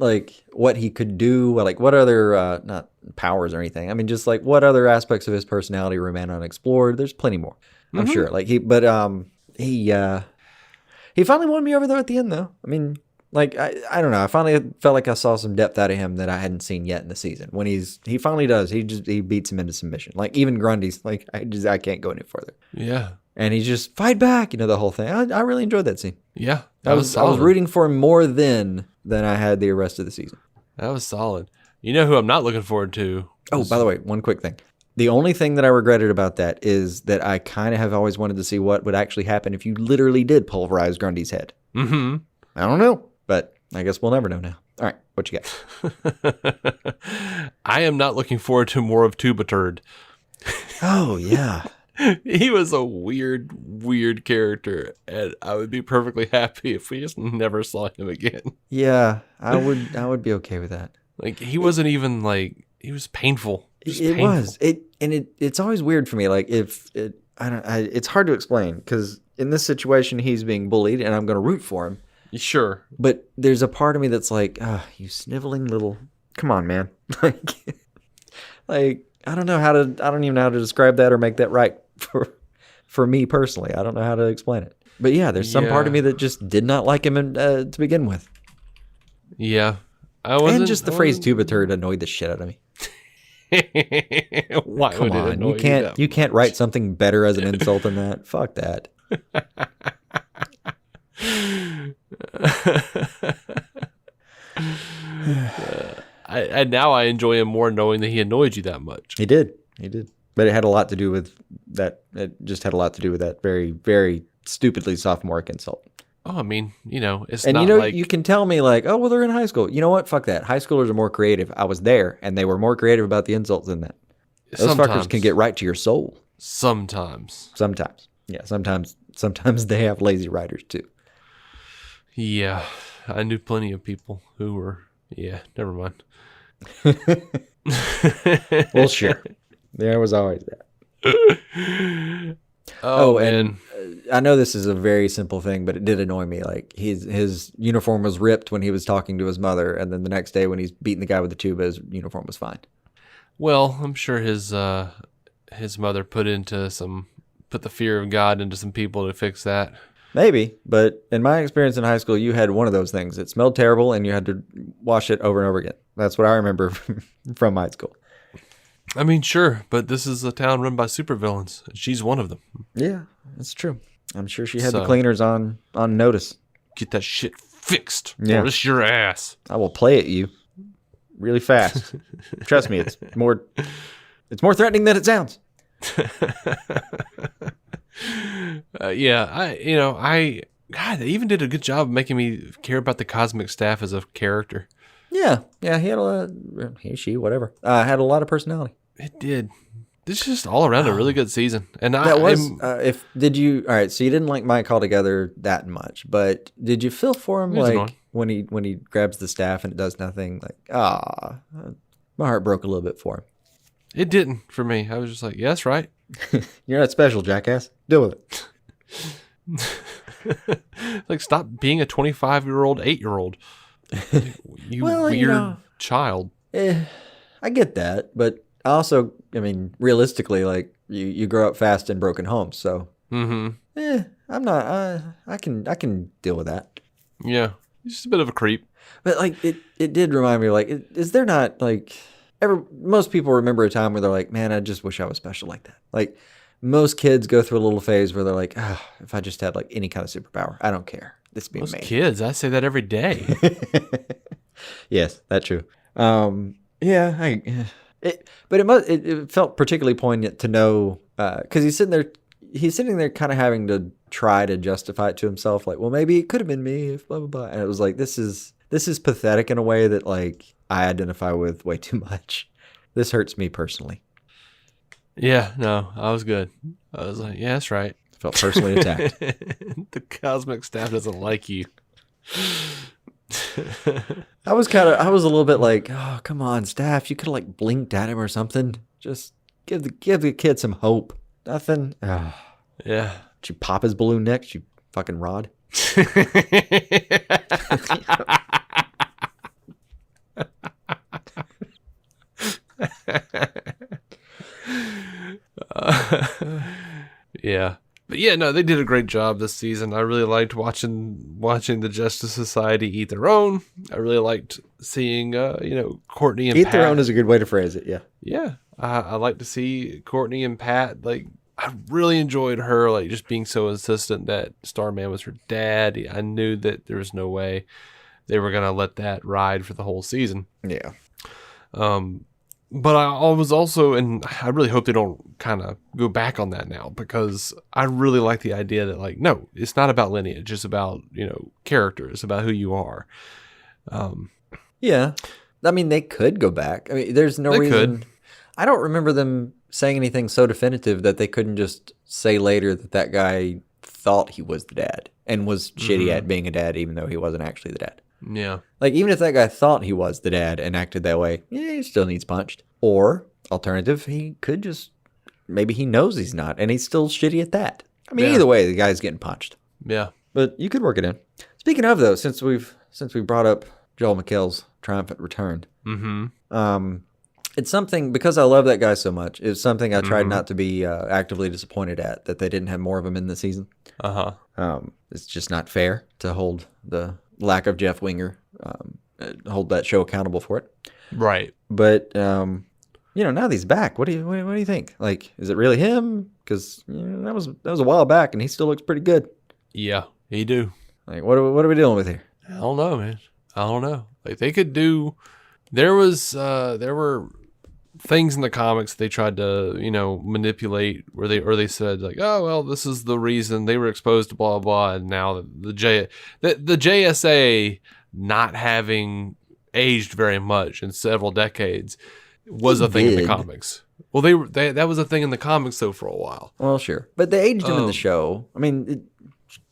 Speaker 2: what he could do, what other, not powers or anything. I mean, just, what other aspects of his personality remain unexplored. There's plenty more, I'm sure. He finally won me over, though, at the end, though. I mean, I don't know. I finally felt like I saw some depth out of him that I hadn't seen yet in the season. When he finally does, he beats him into submission. Even Grundy's, I can't go any further.
Speaker 3: Yeah.
Speaker 2: And he's just fight back, the whole thing. I really enjoyed that scene.
Speaker 3: Yeah.
Speaker 2: I was rooting for him more then than I had the rest of the season.
Speaker 3: That was solid. You know who I'm not looking forward to?
Speaker 2: Oh, by the way, one quick thing. The only thing that I regretted about that is that I kind of have always wanted to see what would actually happen if you literally did pulverize Grundy's head.
Speaker 3: Mm-hmm.
Speaker 2: I don't know, but I guess we'll never know now. All right, what you
Speaker 3: got? I am not looking forward to more of Tuba Turd.
Speaker 2: Oh, yeah.
Speaker 3: He was a weird character, and I would be perfectly happy if we just never saw him again.
Speaker 2: Yeah, I would be okay with that.
Speaker 3: He wasn't even he was painful.
Speaker 2: It was. It's always weird for me. It's hard to explain because in this situation he's being bullied, and I'm going to root for him.
Speaker 3: Sure,
Speaker 2: but there's a part of me that's like, you sniveling little. Come on, man. I don't know how to. I don't even know how to describe that or make that right for me personally. I don't know how to explain it. But yeah, there's some part of me that just did not like him to begin with.
Speaker 3: Yeah,
Speaker 2: and just the phrase "tuba turd" annoyed the shit out of me.
Speaker 3: Why
Speaker 2: Come
Speaker 3: would it
Speaker 2: on,
Speaker 3: annoy
Speaker 2: you can't write something better as an insult than that. Fuck that.
Speaker 3: Now I enjoy him more knowing that he annoyed you that much.
Speaker 2: He did, but it had a lot to do with that. It just had a lot to do with that very, very stupidly sophomoric insult.
Speaker 3: Oh, I mean, it's
Speaker 2: and
Speaker 3: not
Speaker 2: you can tell me oh, well, they're in high school. You know what? Fuck that. High schoolers are more creative. I was there, and they were more creative about the insults than that. Those fuckers can get right to your soul.
Speaker 3: Sometimes.
Speaker 2: Yeah, sometimes they have lazy writers too.
Speaker 3: Yeah, I knew plenty of people who were. Yeah, never mind.
Speaker 2: Well, sure. There was always that.
Speaker 3: Oh,
Speaker 2: and I know this is a very simple thing, but it did annoy me. His uniform was ripped when he was talking to his mother, and then the next day when he's beating the guy with the tuba, his uniform was fine.
Speaker 3: Well, I'm sure his mother put the fear of God into some people to fix that.
Speaker 2: Maybe, but in my experience in high school, you had one of those things. It smelled terrible, and you had to wash it over and over again. That's what I remember from high school.
Speaker 3: I mean, sure, but this is a town run by supervillains. She's one of them.
Speaker 2: Yeah, that's true. I'm sure she had the cleaners on notice.
Speaker 3: Get that shit fixed.
Speaker 2: Yeah.
Speaker 3: Or it's your ass.
Speaker 2: I will play at you really fast. Trust me, it's more threatening than it sounds.
Speaker 3: God, they even did a good job of making me care about the Cosmic Staff as a character.
Speaker 2: Yeah, he had a lot. She, whatever. Had a lot of personality.
Speaker 3: It did. This is just all around a really good season, and
Speaker 2: All right, so you didn't like Mike altogether that much, but did you feel for him when he grabs the staff and it does nothing? My heart broke a little bit for him.
Speaker 3: It didn't for me. I was just like, yes, right.
Speaker 2: You're not special, jackass. Deal with
Speaker 3: it. Stop being a 25-year-old, 8-year-old. You weird child.
Speaker 2: I get that, but also, I mean, realistically, you grow up fast in broken homes, so I'm not. I can deal with that.
Speaker 3: Yeah, he's just a bit of a creep.
Speaker 2: But it did remind me, is there not most people remember a time where they're like, man, I just wish I was special like that. Most kids go through a little phase where they're like, if I just had any kind of superpower, I don't care. This be
Speaker 3: most
Speaker 2: amazing.
Speaker 3: Kids, I say that every day.
Speaker 2: Yes, that's true. But it felt particularly poignant to know because he's sitting there. he's sitting there kind of having to try to justify it to himself, like, well, maybe it could have been me if blah blah blah. And it was like, this is pathetic in a way that like I identify with way too much. This hurts me personally.
Speaker 3: Yeah, no, I was good. I was like, yeah, that's right.
Speaker 2: I felt personally attacked.
Speaker 3: The cosmic staff doesn't like you.
Speaker 2: I was a little bit like, oh, come on, staff, you could have like blinked at him or something. Just give the kid some hope. Nothing. Oh.
Speaker 3: Yeah.
Speaker 2: Did you pop his balloon next, you fucking rod?
Speaker 3: Yeah. But yeah, no, they did a great job this season. I really liked watching the Justice Society eat their own. I really liked seeing, Courtney and
Speaker 2: Eat
Speaker 3: Pat.
Speaker 2: their own is a good way to phrase it. Yeah.
Speaker 3: Yeah, I like to see Courtney and Pat. Like, I really enjoyed her, like, just being so insistent that Starman was her dad. I knew that there was no way they were gonna let that ride for the whole season.
Speaker 2: Yeah.
Speaker 3: But I was also, and I really hope they don't kind of go back on that now, because I really like the idea that, like, no, it's not about lineage. It's about, characters, about who you are.
Speaker 2: Yeah. I mean, they could go back. I mean, there's no reason.
Speaker 3: Could.
Speaker 2: I don't remember them saying anything so definitive that they couldn't just say later that guy thought he was the dad and was shitty at being a dad, even though he wasn't actually the dad.
Speaker 3: Yeah.
Speaker 2: Like, even if that guy thought he was the dad and acted that way, yeah, he still needs punched. Or, alternative, he could just, maybe he knows he's not, and he's still shitty at that. I mean, either way, the guy's getting punched.
Speaker 3: Yeah.
Speaker 2: But you could work it in. Speaking of, though, since we brought up Joel McHale's triumphant return, it's something, because I love that guy so much, it's something I tried not to be actively disappointed at, that they didn't have more of him in the season. It's just not fair to hold the lack of Jeff Winger, hold that show accountable for it.
Speaker 3: Right.
Speaker 2: But, now that he's back, what do you think? Like, is it really him? Because that was a while back, and he still looks pretty good.
Speaker 3: Yeah, he do.
Speaker 2: Like, what are we dealing with here?
Speaker 3: I don't know, man. I don't know. Like, they could do. There were things in the comics they tried to manipulate where they said, like, oh well, this is the reason they were exposed to blah blah, and now the JSA not having aged very much in several decades was a thing in the comics. Well, that was a thing in the comics though for a while.
Speaker 2: Well, sure, but they aged him in the show. I mean,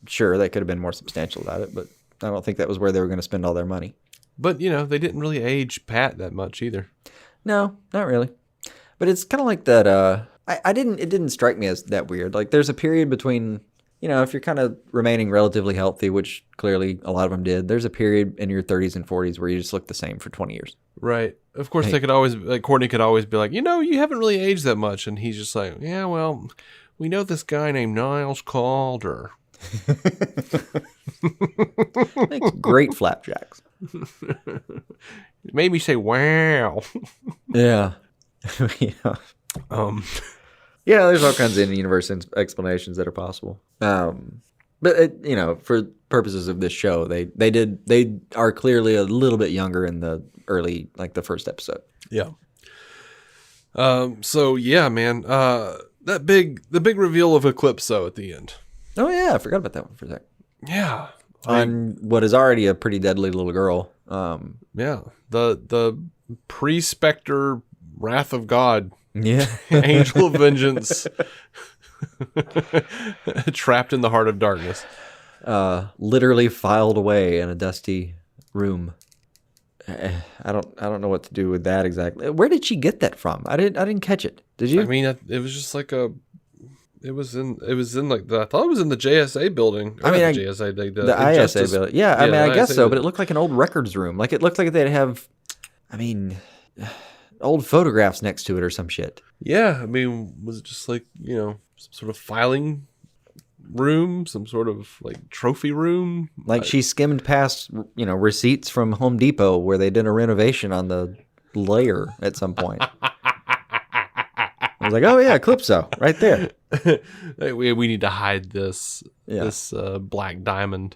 Speaker 2: sure, they could have been more substantial about it, but I don't think that was where they were going to spend all their money.
Speaker 3: But they didn't really age Pat that much either.
Speaker 2: No, not really. But it's kind of like that. It didn't strike me as that weird. Like, there's a period between, if you're kind of remaining relatively healthy, which clearly a lot of them did, there's a period in your 30s and 40s where you just look the same for 20 years.
Speaker 3: Right. Of course, they could always, like, Courtney could always be like, you haven't really aged that much. And he's just like, yeah, well, we know this guy named Niles called her.
Speaker 2: Makes great flapjacks.
Speaker 3: It made me say, wow.
Speaker 2: Yeah. Yeah. Yeah, there's all kinds of in-universe explanations that are possible. But for purposes of this show, they are clearly a little bit younger in the early, like the first episode.
Speaker 3: Yeah. So yeah, man. The big reveal of Eclipso at the end.
Speaker 2: Oh yeah, I forgot about that one for a sec.
Speaker 3: Yeah.
Speaker 2: On what is already a pretty deadly little girl.
Speaker 3: Yeah. The pre-Spectre Wrath of God.
Speaker 2: Yeah.
Speaker 3: Angel of Vengeance. Trapped in the heart of darkness.
Speaker 2: Literally filed away in a dusty room. I don't know what to do with that exactly. Where did she get that from? I didn't catch it. Did you?
Speaker 3: I mean, it was just like it was in like I thought it was in the JSA building.
Speaker 2: I mean,
Speaker 3: the JSA,
Speaker 2: the ISA building. Yeah, I mean, I guess so, but it looked like an old records room. Like, it looked like they'd have, old photographs next to it or some shit.
Speaker 3: Yeah, I mean, was it just like, some sort of filing room, some sort of like trophy room?
Speaker 2: Like, she skimmed past, receipts from Home Depot where they did a renovation on the layer at some point. I was like, oh yeah, Eclipso, right there.
Speaker 3: We need to hide this black diamond.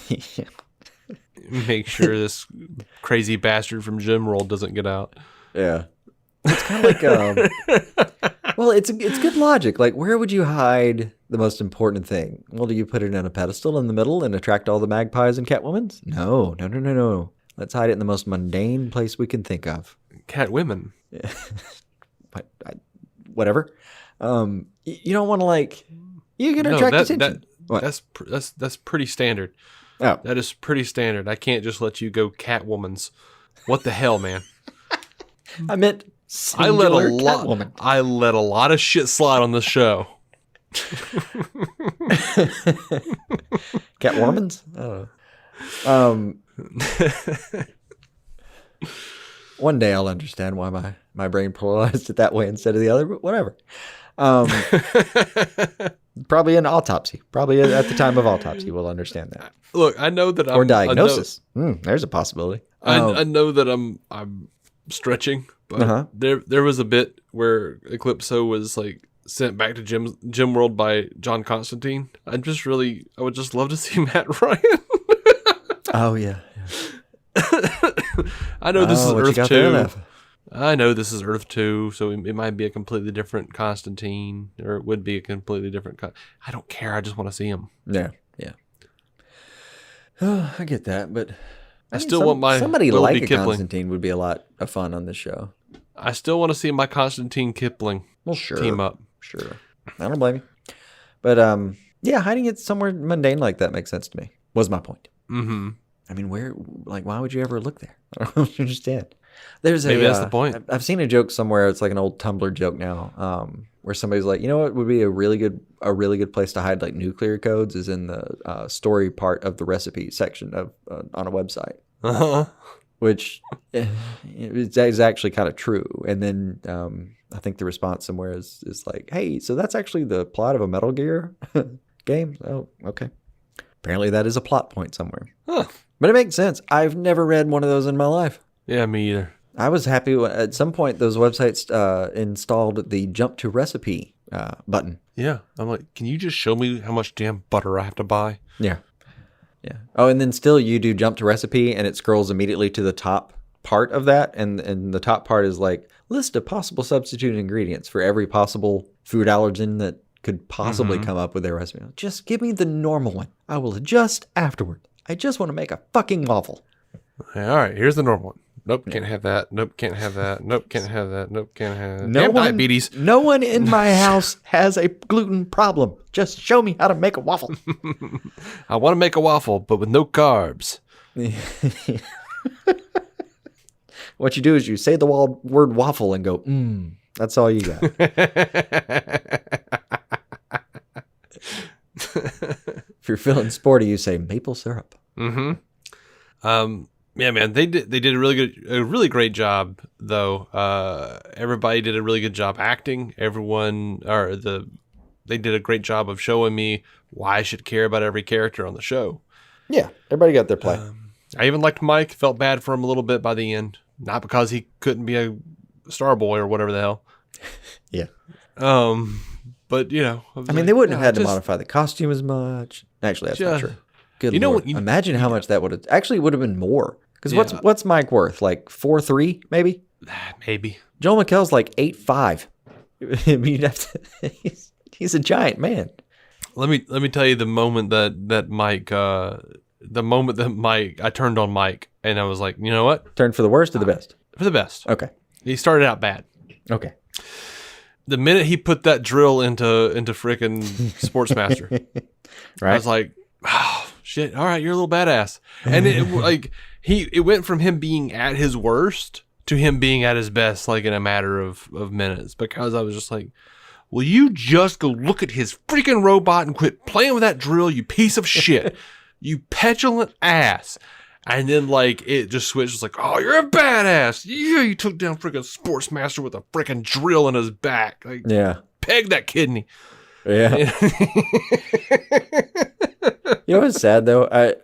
Speaker 2: Yeah.
Speaker 3: Make sure this crazy bastard from Gem World doesn't get out.
Speaker 2: Yeah. It's kind of like Well, it's good logic. Like, where would you hide the most important thing? Well, do you put it in a pedestal in the middle and attract all the magpies and Catwomans? No. Let's hide it in the most mundane place we can think of.
Speaker 3: Catwomen.
Speaker 2: Whatever. You don't want to like. You can attract attention.
Speaker 3: That's pretty standard.
Speaker 2: Oh,
Speaker 3: That is pretty standard. I can't just let you go Catwomans. What the hell, man?
Speaker 2: I meant
Speaker 3: I let
Speaker 2: singular Catwoman.
Speaker 3: I let a lot of shit slide on this show.
Speaker 2: Catwomans? Oh. One day I'll understand why my brain polarized it that way instead of the other, but whatever. Probably an autopsy. Probably at the time of autopsy, we'll understand that.
Speaker 3: Look, I know that
Speaker 2: Or diagnosis. There's a possibility.
Speaker 3: I know that I'm stretching, but there was a bit where Eclipso was like sent back to Gym World by John Constantine. I would just love to see Matt Ryan.
Speaker 2: Oh yeah.
Speaker 3: I know this is
Speaker 2: what you
Speaker 3: Earth
Speaker 2: got there
Speaker 3: 2.
Speaker 2: left?
Speaker 3: I know this is Earth 2, so it might be a completely different Constantine, or it would be a completely different. I don't care. I just want to see him.
Speaker 2: Yeah. Oh, I get that, but
Speaker 3: I still want my
Speaker 2: somebody
Speaker 3: Willoughby
Speaker 2: like a
Speaker 3: Kipling.
Speaker 2: Constantine would be a lot of fun on this show.
Speaker 3: I still want to see my Constantine Kipling
Speaker 2: Well, sure.
Speaker 3: team up.
Speaker 2: Sure. I don't blame you. But yeah, hiding it somewhere mundane like that makes sense to me. Was my point.
Speaker 3: Mm-hmm.
Speaker 2: I mean, why would you ever look there? I don't understand.
Speaker 3: Maybe that's the point.
Speaker 2: I've seen a joke somewhere. It's like an old Tumblr joke now, where somebody's like, you know what would be a really good place to hide like nuclear codes is in the story part of the recipe section of on a website.
Speaker 3: Uh-huh.
Speaker 2: Which is actually kind of true. And then I think the response somewhere is like, hey, so that's actually the plot of a Metal Gear game? Oh, okay. Apparently that is a plot point somewhere.
Speaker 3: Huh.
Speaker 2: But it makes sense. I've never read one of those in my life.
Speaker 3: Yeah, me either.
Speaker 2: I was happy when, at some point those websites installed the jump to recipe button.
Speaker 3: Yeah. I'm like, can you just show me how much damn butter I have to buy?
Speaker 2: Yeah. Oh, and then still you do jump to recipe and it scrolls immediately to the top part of that. And the top part is like list of possible substitute ingredients for every possible food allergen that could possibly come up with their recipe. Just give me the normal one. I will adjust afterward. I just want to make a fucking waffle.
Speaker 3: Yeah, all right, here's the normal one. Nope, can't have that. Nope, can't have that. Nope, can't have that. Nope, can't have that. Damn diabetes.
Speaker 2: No one in my house has a gluten problem. Just show me how to make a waffle.
Speaker 3: I want to make a waffle, but with no carbs.
Speaker 2: What you do is you say the word waffle and go, that's all you got. If you're feeling sporty, you say maple syrup.
Speaker 3: Mm-hmm. Yeah, man, they did a really great job though. Everybody did a really good job acting. They did a great job of showing me why I should care about every character on the show.
Speaker 2: Yeah, everybody got their play.
Speaker 3: I even liked Mike. Felt bad for him a little bit by the end, not because he couldn't be a star boy or whatever the hell.
Speaker 2: Yeah.
Speaker 3: But you know,
Speaker 2: I mean, they wouldn't have had to modify the costume as much. Actually, that's not true. Good Lord. Imagine how much that would have. Actually, would have been more. Because what's Mike worth? Like 4'3", maybe?
Speaker 3: Maybe.
Speaker 2: Joel McHale's like 8'5". I mean, you'd have to, he's a giant man.
Speaker 3: Let me tell you the moment that Mike, I turned on Mike and I was like, you know what?
Speaker 2: Turned for the worst or the best?
Speaker 3: For the best.
Speaker 2: Okay.
Speaker 3: He started out bad.
Speaker 2: Okay.
Speaker 3: The minute he put that drill into frickin' Sportsmaster,
Speaker 2: right?
Speaker 3: I was like, oh, shit. All right, you're a little badass. And it went from him being at his worst to him being at his best, like in a matter of minutes, because I was just like, will you just go look at his freaking robot and quit playing with that drill, you piece of shit, you petulant ass. And then like it just switched. It's like, oh, you're a badass. Yeah, you took down freaking Sportsmaster with a freaking drill in his back. Like,
Speaker 2: yeah,
Speaker 3: peg that kidney.
Speaker 2: Yeah. You know what's sad though? I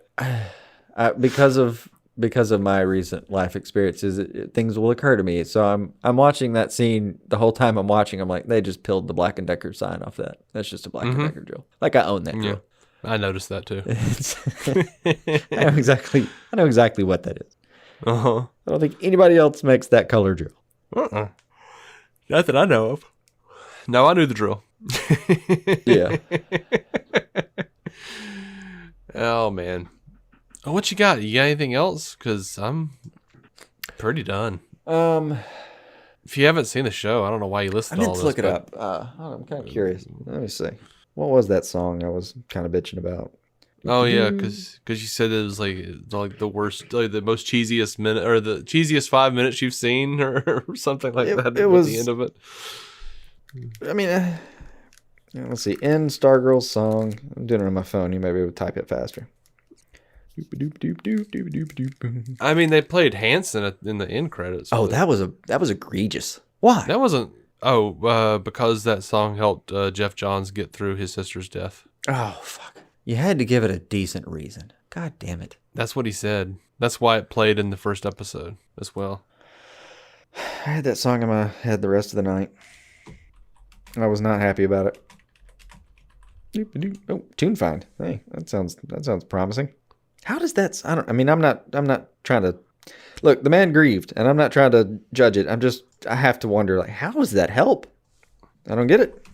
Speaker 2: because of my recent life experiences, things will occur to me. So I'm watching that scene the whole time I'm watching. I'm like, they just peeled the Black & Decker sign off that. That's just a Black & Decker drill. Like I own that drill.
Speaker 3: I noticed that too.
Speaker 2: I know exactly what that is.
Speaker 3: Uh-huh.
Speaker 2: I don't think anybody else makes that color drill.
Speaker 3: Not that I know of. No, I knew the drill.
Speaker 2: Yeah.
Speaker 3: Oh, man. Oh, what you got? You got anything else? Because I'm pretty done. If you haven't seen the show, I don't know why you
Speaker 2: I
Speaker 3: listened to
Speaker 2: need
Speaker 3: all
Speaker 2: to
Speaker 3: this.
Speaker 2: look it up. I'm kind of curious. Let me see. What was that song I was kind of bitching about?
Speaker 3: Oh yeah, because you said it was like the worst, like the most cheesiest minute or the cheesiest 5 minutes you've seen or something like that.
Speaker 2: It
Speaker 3: at
Speaker 2: was
Speaker 3: the end of it.
Speaker 2: I mean, let's see. End Stargirl's song. I'm doing it on my phone. You might be able to type it faster.
Speaker 3: I mean, they played Hanson in the end credits.
Speaker 2: Oh, that was egregious. Why?
Speaker 3: That wasn't. Because that song helped Geoff Johns get through his sister's death.
Speaker 2: Oh, fuck. You had to give it a decent reason. God damn it.
Speaker 3: That's what he said. That's why it played in the first episode as well.
Speaker 2: I had that song in my head the rest of the night. I was not happy about it. Oh, tune find. Hey, that sounds promising. How does that? I'm not trying to look. The man grieved, and I'm not trying to judge it. I have to wonder, like, how does that help? I don't get it.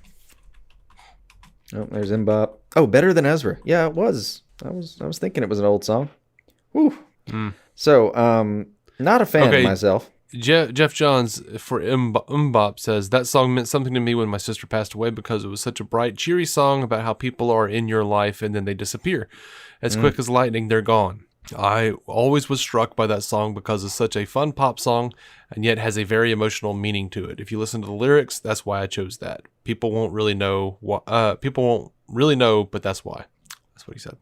Speaker 2: Oh, there's MmmBop. Oh, Better Than Ezra. Yeah, it was. I was thinking it was an old song. Whew. So, not a fan of myself.
Speaker 3: Geoff Johns for MmmBop says, that song meant something to me when my sister passed away because it was such a bright, cheery song about how people are in your life and then they disappear. As quick as lightning, they're gone. I always was struck by that song because it's such a fun pop song and yet has a very emotional meaning to it. If you listen to the lyrics, that's why I chose that. People won't really know, but that's why. That's what he said.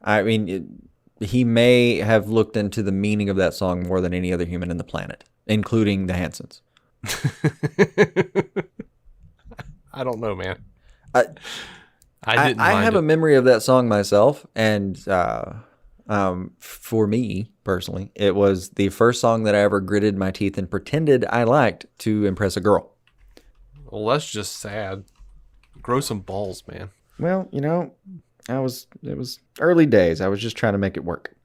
Speaker 2: I mean, he may have looked into the meaning of that song more than any other human in the planet, including the Hansons.
Speaker 3: I don't know, man.
Speaker 2: I have a memory of that song myself, and for me personally, it was the first song that I ever gritted my teeth and pretended I liked to impress a girl.
Speaker 3: Well, that's just sad. Grow some balls, man.
Speaker 2: Well, it was early days. I was just trying to make it work.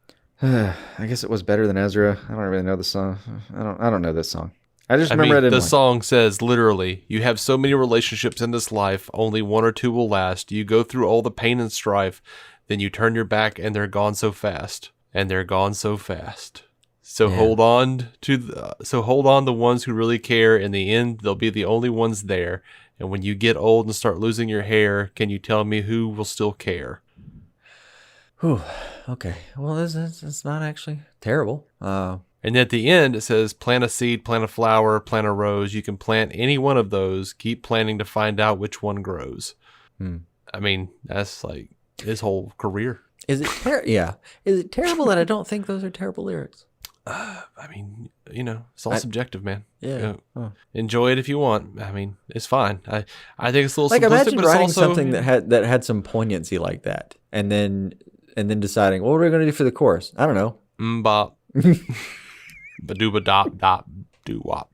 Speaker 2: I guess it was Better Than Ezra. I don't really know the song. I don't know this song. I remember
Speaker 3: the song says literally, you have so many relationships in this life, only one or two will last. You go through all the pain and strife, then you turn your back and they're gone so fast. And they're gone so fast. So hold on the ones who really care. In the end, they'll be the only ones there. And when you get old and start losing your hair, can you tell me who will still care?
Speaker 2: Whew. Okay. Well, it's not actually terrible.
Speaker 3: And at the end, it says, plant a seed, plant a flower, plant a rose. You can plant any one of those. Keep planting to find out which one grows. I mean, that's like his whole career.
Speaker 2: Is it Is it terrible that I don't think those are terrible lyrics?
Speaker 3: I mean, it's all subjective, man.
Speaker 2: Yeah.
Speaker 3: Enjoy it if you want. I mean, it's fine. I think it's a little
Speaker 2: like,
Speaker 3: simplistic,
Speaker 2: imagine
Speaker 3: but it's
Speaker 2: writing
Speaker 3: also
Speaker 2: something that had some poignancy like that, and then deciding, what are we going to do for the chorus? I don't know.
Speaker 3: MmmBop. Badooba dop doo wop.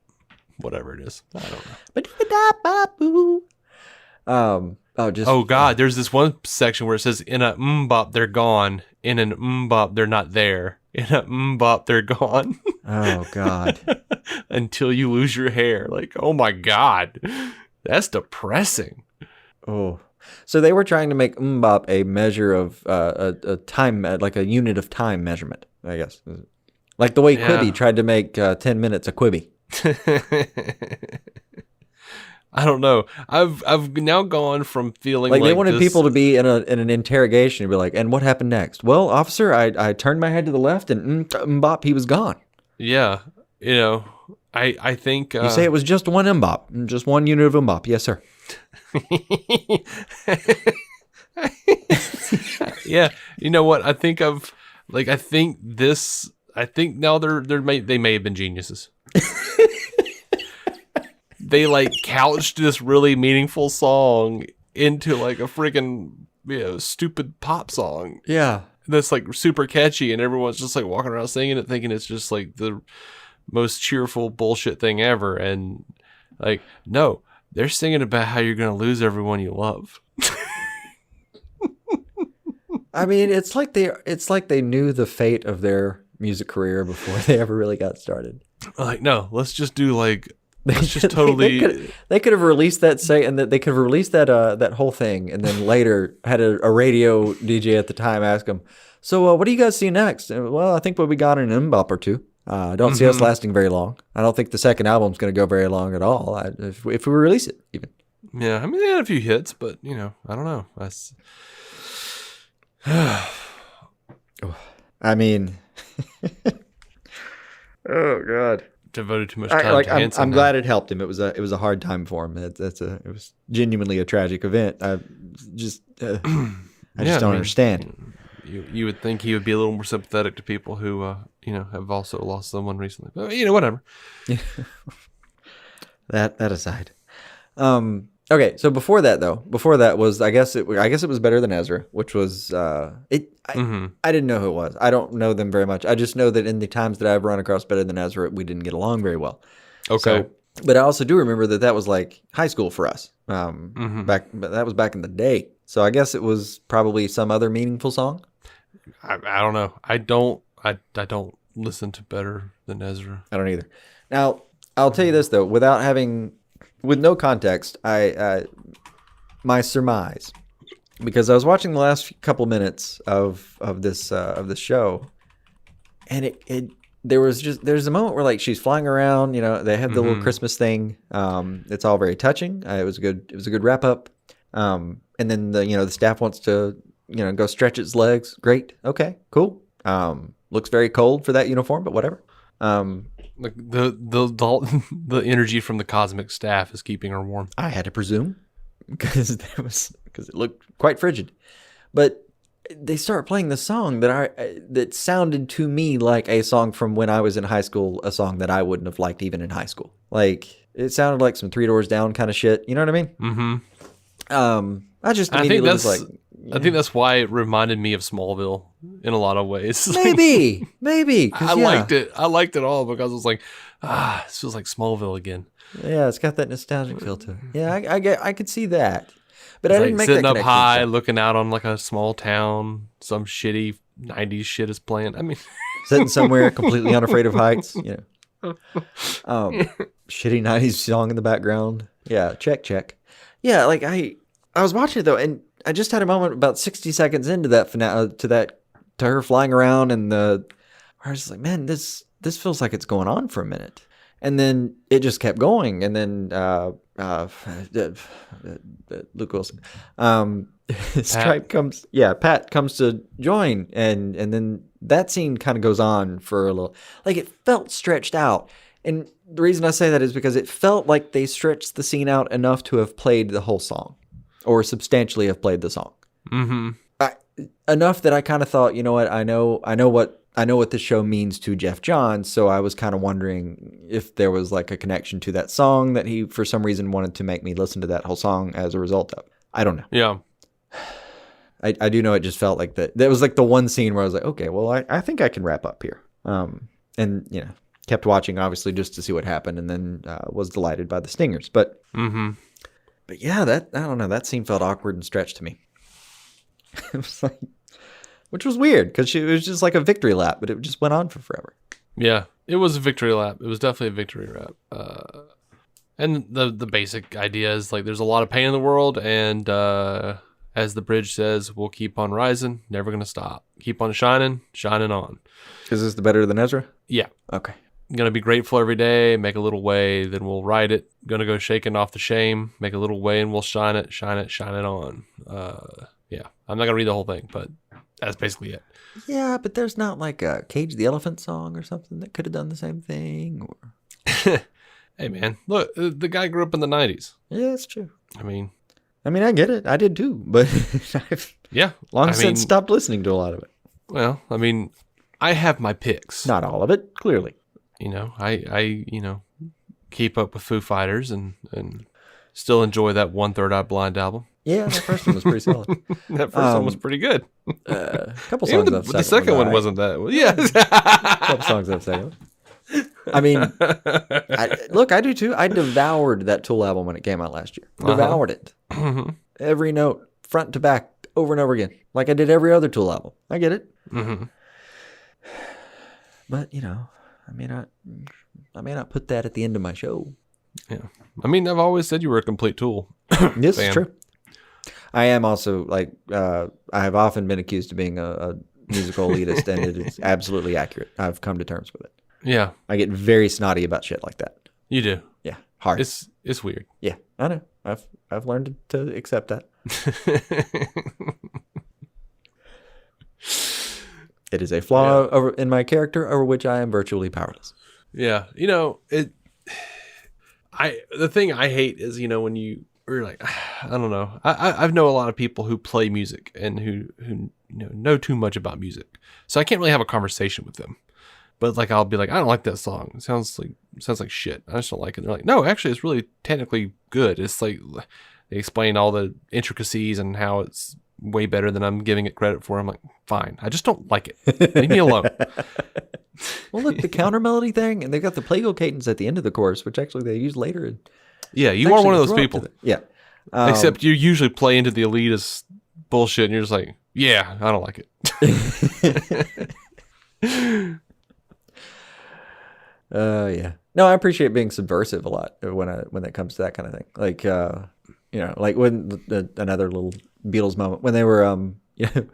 Speaker 3: Whatever it is. I don't know.
Speaker 2: Badooba dop bop boo. Oh
Speaker 3: God, there's this one section where it says, in a MmmBop, they're gone. In an MmmBop, they're not there. In a MmmBop, they're gone.
Speaker 2: Oh, God.
Speaker 3: Until you lose your hair. Like, oh my God. That's depressing.
Speaker 2: Oh. So they were trying to make MmmBop a measure of a time, like a unit of time measurement, I guess. Like the way Quibi tried to make 10 minutes a Quibi.
Speaker 3: I don't know. I've now gone from feeling like
Speaker 2: they wanted people to be in an interrogation and be like, and what happened next? Well, officer, I turned my head to the left and MmmBop, he was gone.
Speaker 3: Yeah. I think...
Speaker 2: you say it was just one MmmBop, just one unit of MmmBop. Yes, sir.
Speaker 3: Yeah. You know what? I think now they may have been geniuses. They couched this really meaningful song into a freaking stupid pop song.
Speaker 2: Yeah.
Speaker 3: That's super catchy and everyone's just walking around singing it thinking it's just the most cheerful bullshit thing ever. And no, they're singing about how you're going to lose everyone you love.
Speaker 2: I mean, it's like they knew the fate of their music career before they ever really got started.
Speaker 3: No, let's just do That's just totally.
Speaker 2: They could have released that and that they could have released that whole thing, and then later had a radio DJ at the time ask them, "So what do you guys see next?" Well, I think what we got an MmmBop or two. I don't see us lasting very long. I don't think the second album's going to go very long at all. If we release it, even.
Speaker 3: Yeah, I mean they had a few hits, but I don't know. That's.
Speaker 2: I mean, oh God.
Speaker 3: Devoted too much time to Hanson.
Speaker 2: I'm glad it helped him. It was a hard time for him. It was genuinely a tragic event. I just don't understand.
Speaker 3: You would think he would be a little more sympathetic to people who have also lost someone recently. But whatever.
Speaker 2: That aside. Okay, so before that was I guess it was better than Ezra, which was I didn't know who it was. I don't know them very much. I just know that in the times that I've run across Better Than Ezra, we didn't get along very well.
Speaker 3: Okay.
Speaker 2: But I also do remember that was like high school for us. But that was back in the day. So I guess it was probably some other meaningful song.
Speaker 3: I don't know. I don't listen to Better Than Ezra.
Speaker 2: I don't either. Now, I'll tell you this though, with no context, my surmise, because I was watching the last couple minutes of this show, and there's a moment where like she's flying around, they have the little Christmas thing. It's all very touching. It was a good wrap up. And then the staff wants to go stretch its legs. Great. Okay. Cool. Looks very cold for that uniform, but whatever.
Speaker 3: Like the energy from the cosmic staff is keeping her warm.
Speaker 2: I had to presume because it looked quite frigid. But they start playing the song that sounded to me like a song from when I was in high school, a song that I wouldn't have liked even in high school. Like it sounded like some Three Doors Down kind of shit. You know what I mean? Mm-hmm. I just immediately was like.
Speaker 3: I think that's why it reminded me of Smallville in a lot of ways.
Speaker 2: Maybe.
Speaker 3: I liked it. I liked it all because it was like, this feels like Smallville again.
Speaker 2: Yeah, it's got that nostalgic feel to it. Yeah, I could see that. But I didn't make
Speaker 3: sitting
Speaker 2: that
Speaker 3: up high, looking out on like a small town, some shitty 90s shit is playing. I mean,
Speaker 2: sitting somewhere completely unafraid of heights. Shitty 90s song in the background. Yeah, check. Yeah, like I was watching it though, and I just had a moment about 60 seconds into that finale, to her flying around, and where I was just like, man, this feels like it's going on for a minute, and then it just kept going, and then Luke Wilson, Stripe comes, Pat comes to join, and then that scene kind of goes on for a little, like it felt stretched out, and the reason I say that is because it felt like they stretched the scene out enough to have played the whole song. Or substantially have played the song. Mm-hmm. Enough that I kind of thought, you know what, I know what this show means to Geoff Johns, so I was kind of wondering if there was like a connection to that song that he, for some reason, wanted to make me listen to that whole song as a result of. I don't know.
Speaker 3: Yeah.
Speaker 2: I do know it just felt like that. That was like the one scene where I was like, okay, well, I think I can wrap up here. And kept watching obviously just to see what happened, and then was delighted by the stingers, but. Mm-hmm. But yeah, I don't know, that scene felt awkward and stretched to me. It was like, which was weird because it was just like a victory lap, but it just went on for forever.
Speaker 3: Yeah, it was a victory lap. It was definitely a victory lap. And the basic idea is like there's a lot of pain in the world, and as the bridge says, we'll keep on rising, never gonna stop. Keep on shining on.
Speaker 2: Is this the Better Than Ezra?
Speaker 3: Yeah.
Speaker 2: Okay.
Speaker 3: Gonna be grateful every day, make a little way, then we'll ride it. Gonna go shaking off the shame, make a little way, and we'll shine it on. Yeah, I'm not gonna read the whole thing, but that's basically it.
Speaker 2: Yeah, but there's not like a Cage the Elephant song or something that could have done the same thing. Or
Speaker 3: hey man, look, the guy grew up in the 90s.
Speaker 2: Yeah, that's true.
Speaker 3: I mean,
Speaker 2: I get it. I did too, but I've long since stopped listening to a lot of it.
Speaker 3: Well, I mean, I have my picks.
Speaker 2: Not all of it, clearly.
Speaker 3: I keep up with Foo Fighters and still enjoy that One Third Eye Blind album.
Speaker 2: Yeah, that first one was pretty solid.
Speaker 3: That first one was pretty good.
Speaker 2: A couple songs of
Speaker 3: the second one wasn't that. Yeah,
Speaker 2: a couple songs of second. I mean, I do too. I devoured that Tool album when it came out last year. Devoured it. Mm-hmm. Every note, front to back, over and over again, like I did every other Tool album. I get it. Mm-hmm. But I may not put that at the end of my show.
Speaker 3: Yeah. I mean, I've always said you were a complete tool.
Speaker 2: This
Speaker 3: fan.
Speaker 2: is true. I am also like I have often been accused of being a musical elitist, and it is absolutely accurate. I've come to terms with it.
Speaker 3: Yeah.
Speaker 2: I get very snotty about shit like that.
Speaker 3: You do.
Speaker 2: Yeah, hard.
Speaker 3: It's weird.
Speaker 2: Yeah, I know. I've learned to accept that. It is a flaw in my character over which I am virtually powerless.
Speaker 3: Yeah. You know, the thing I hate is, you know, when you're like, I don't know. I've know a lot of people who play music and who know too much about music. So I can't really have a conversation with them. But like, I'll be like, I don't like that song. It sounds like shit. I just don't like it. And they're like, no, actually, it's really technically good. It's like they explain all the intricacies and how it's way better than I'm giving it credit for. I'm like, fine. I just don't like it. Leave me alone.
Speaker 2: Well, look, the counter melody thing, and they got the plagal cadence at the end of the chorus, which actually they use later.
Speaker 3: Yeah, you are one of those people.
Speaker 2: Yeah.
Speaker 3: Except you usually play into the elitist bullshit, and you're just like, yeah, I don't like it.
Speaker 2: Yeah. No, I appreciate being subversive a lot when it comes to that kind of thing. Like, you know, like when another little Beatles moment when they were, you know,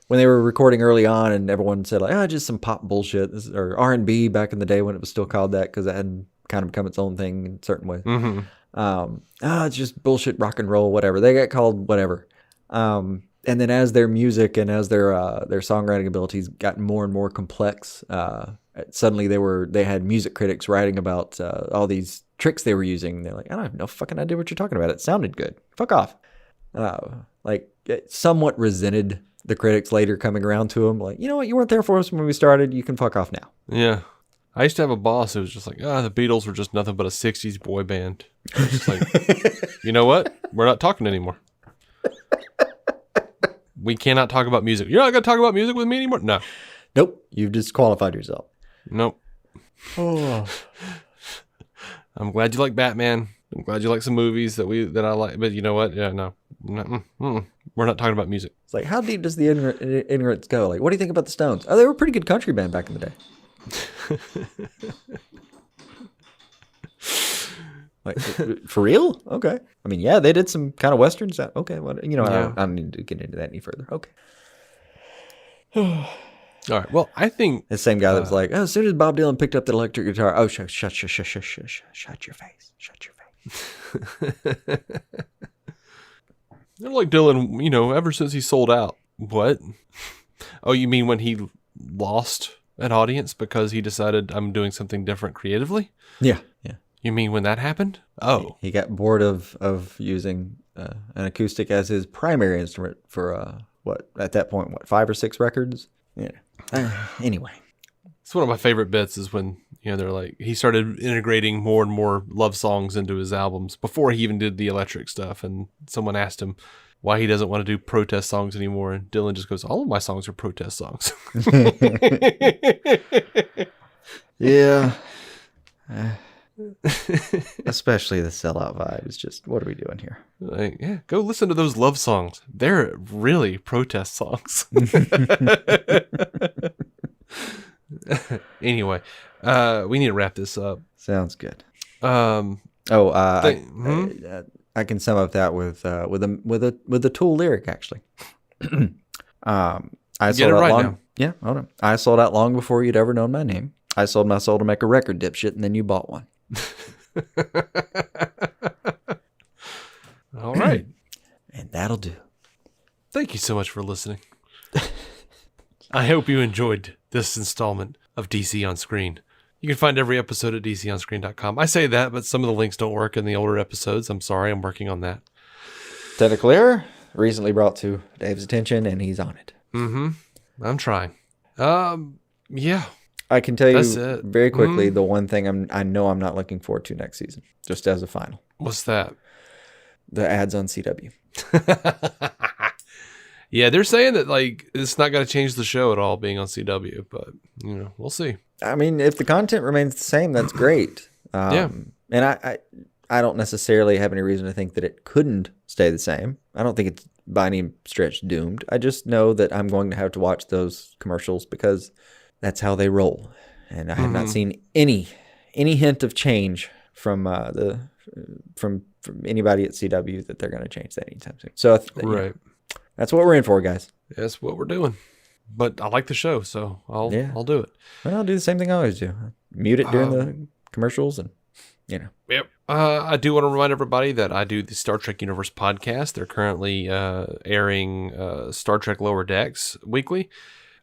Speaker 2: when they were recording early on, and everyone said like, just some pop bullshit, or R&B back in the day when it was still called that, because it hadn't kind of become its own thing in certain ways.
Speaker 3: Mm-hmm.
Speaker 2: It's just bullshit, rock and roll, whatever. They got called whatever. And then as their music and as their songwriting abilities got more and more complex, suddenly they had music critics writing about all these tricks they were using. They're like, I don't have no fucking idea what you're talking about. It sounded good. Fuck off. Like, it somewhat resented the critics later coming around to them. Like, you know what? You weren't there for us when we started. You can fuck off now.
Speaker 3: Yeah. I used to have a boss who was just like, the Beatles were just nothing but a 60s boy band. I was just like, you know what? We're not talking anymore. We cannot talk about music. You're not going to talk about music with me anymore? No.
Speaker 2: Nope. You've disqualified yourself.
Speaker 3: Nope.
Speaker 2: Oh.
Speaker 3: I'm glad you like Batman. I'm glad you like some movies that I like. But you know what? Yeah, no. We're not talking about music.
Speaker 2: It's like, how deep does the ignorance go? Like, what do you think about the Stones? Oh, they were a pretty good country band back in the day. Like, for real? Okay. I mean, yeah, they did some kind of westerns. Okay, well, you know,
Speaker 3: Yeah.
Speaker 2: I don't need to get into that any further. Okay.
Speaker 3: All right. Well, I think
Speaker 2: The same guy that was like, as soon as Bob Dylan picked up the electric guitar, shut your face. Shut your face.
Speaker 3: I like Dylan, you know, ever since he sold out. What? Oh, you mean when he lost an audience because he decided I'm doing something different creatively?
Speaker 2: Yeah.
Speaker 3: You mean when that happened? Oh.
Speaker 2: He got bored of using an acoustic as his primary instrument for, at that point, 5 or 6 records? Yeah. Anyway.
Speaker 3: It's one of my favorite bits is when, you know, they're like, he started integrating more and more love songs into his albums before he even did the electric stuff. And someone asked him why he doesn't want to do protest songs anymore. And Dylan just goes, all of my songs are protest songs.
Speaker 2: Yeah. Especially the sellout vibe. It's just, what are we doing here?
Speaker 3: Like, yeah, go listen to those love songs. They're really protest songs. Anyway, we need to wrap this up.
Speaker 2: Sounds good.
Speaker 3: Hmm?
Speaker 2: I can sum up that with a Tool lyric actually. I
Speaker 3: Get
Speaker 2: sold
Speaker 3: it
Speaker 2: out
Speaker 3: right
Speaker 2: long.
Speaker 3: now.
Speaker 2: Yeah, hold on. I sold out long before you'd ever known my name. I sold my soul to make a record, dipshit, and then you bought one.
Speaker 3: All right.
Speaker 2: And that'll do.
Speaker 3: Thank you so much for listening. I hope you enjoyed this installment of DC on Screen. You can find every episode at dconscreen.com. I say that, but some of the links don't work in the older episodes. I'm sorry. I'm working on that.
Speaker 2: Technical error recently brought to Dave's attention, and he's on it.
Speaker 3: Mm-hmm. I'm trying. Yeah.
Speaker 2: I can tell you
Speaker 3: That's it.
Speaker 2: very quickly the one thing I know I'm not looking forward to next season, just as a final.
Speaker 3: What's that?
Speaker 2: The ads on CW.
Speaker 3: Yeah, they're saying that like it's not going to change the show at all being on CW, but you know, we'll see.
Speaker 2: I mean, if the content remains the same, that's great.
Speaker 3: Yeah.
Speaker 2: And I don't necessarily have any reason to think that it couldn't stay the same. I don't think it's by any stretch doomed. I just know that I'm going to have to watch those commercials because that's how they roll. And I have not seen any hint of change from anybody at CW that they're going to change that anytime soon. So
Speaker 3: Right.
Speaker 2: That's what we're in for, guys.
Speaker 3: That's what we're doing. But I like the show, so I'll do it.
Speaker 2: Well, I'll do the same thing I always do. Mute it during the commercials and,
Speaker 3: Yep. I do want to remind everybody that I do the Star Trek Universe podcast. They're currently airing Star Trek Lower Decks weekly.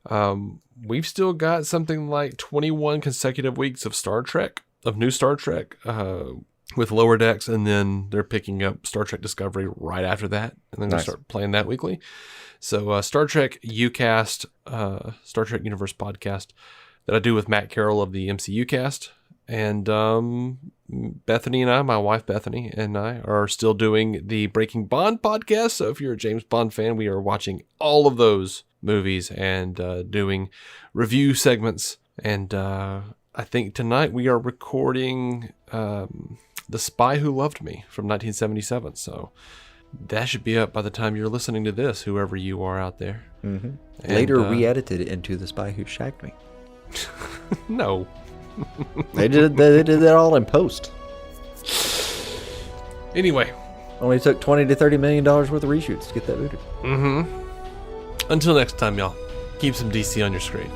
Speaker 3: We've still got something like 21 consecutive weeks of new Star Trek with Lower Decks, and then they're picking up Star Trek Discovery right after that, and then
Speaker 2: Nice.
Speaker 3: they start playing that weekly. So Star Trek UCast, Star Trek Universe podcast that I do with Matt Carroll of the MCU cast. And Bethany and I, my wife Bethany and I, are still doing the Breaking Bond podcast. So if you're a James Bond fan, we are watching all of those movies and doing review segments. And I think tonight we are recording The Spy Who Loved Me from 1977. So that should be up by the time you're listening to this, whoever you are out there.
Speaker 2: Mm-hmm.
Speaker 3: And,
Speaker 2: later re-edited into The Spy Who Shagged Me.
Speaker 3: No.
Speaker 2: They did that all in post.
Speaker 3: Anyway.
Speaker 2: Only took $20 to $30 million worth of reshoots to get that booted.
Speaker 3: Mm-hmm. Until next time, y'all. Keep some DC on your screen.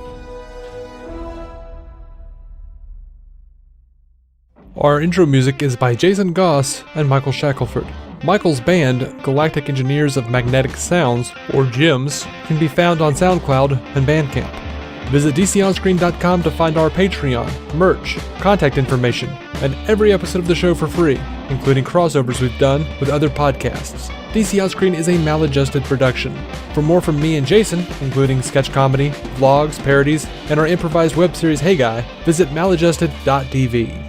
Speaker 3: Our intro music is by Jason Goss and Michael Shackelford. Michael's band, Galactic Engineers of Magnetic Sounds, or GEMS, can be found on SoundCloud and Bandcamp. Visit DCOnScreen.com to find our Patreon, merch, contact information, and every episode of the show for free, including crossovers we've done with other podcasts. DC On Screen is a maladjusted production. For more from me and Jason, including sketch comedy, vlogs, parodies, and our improvised web series Hey Guy, visit maladjusted.tv.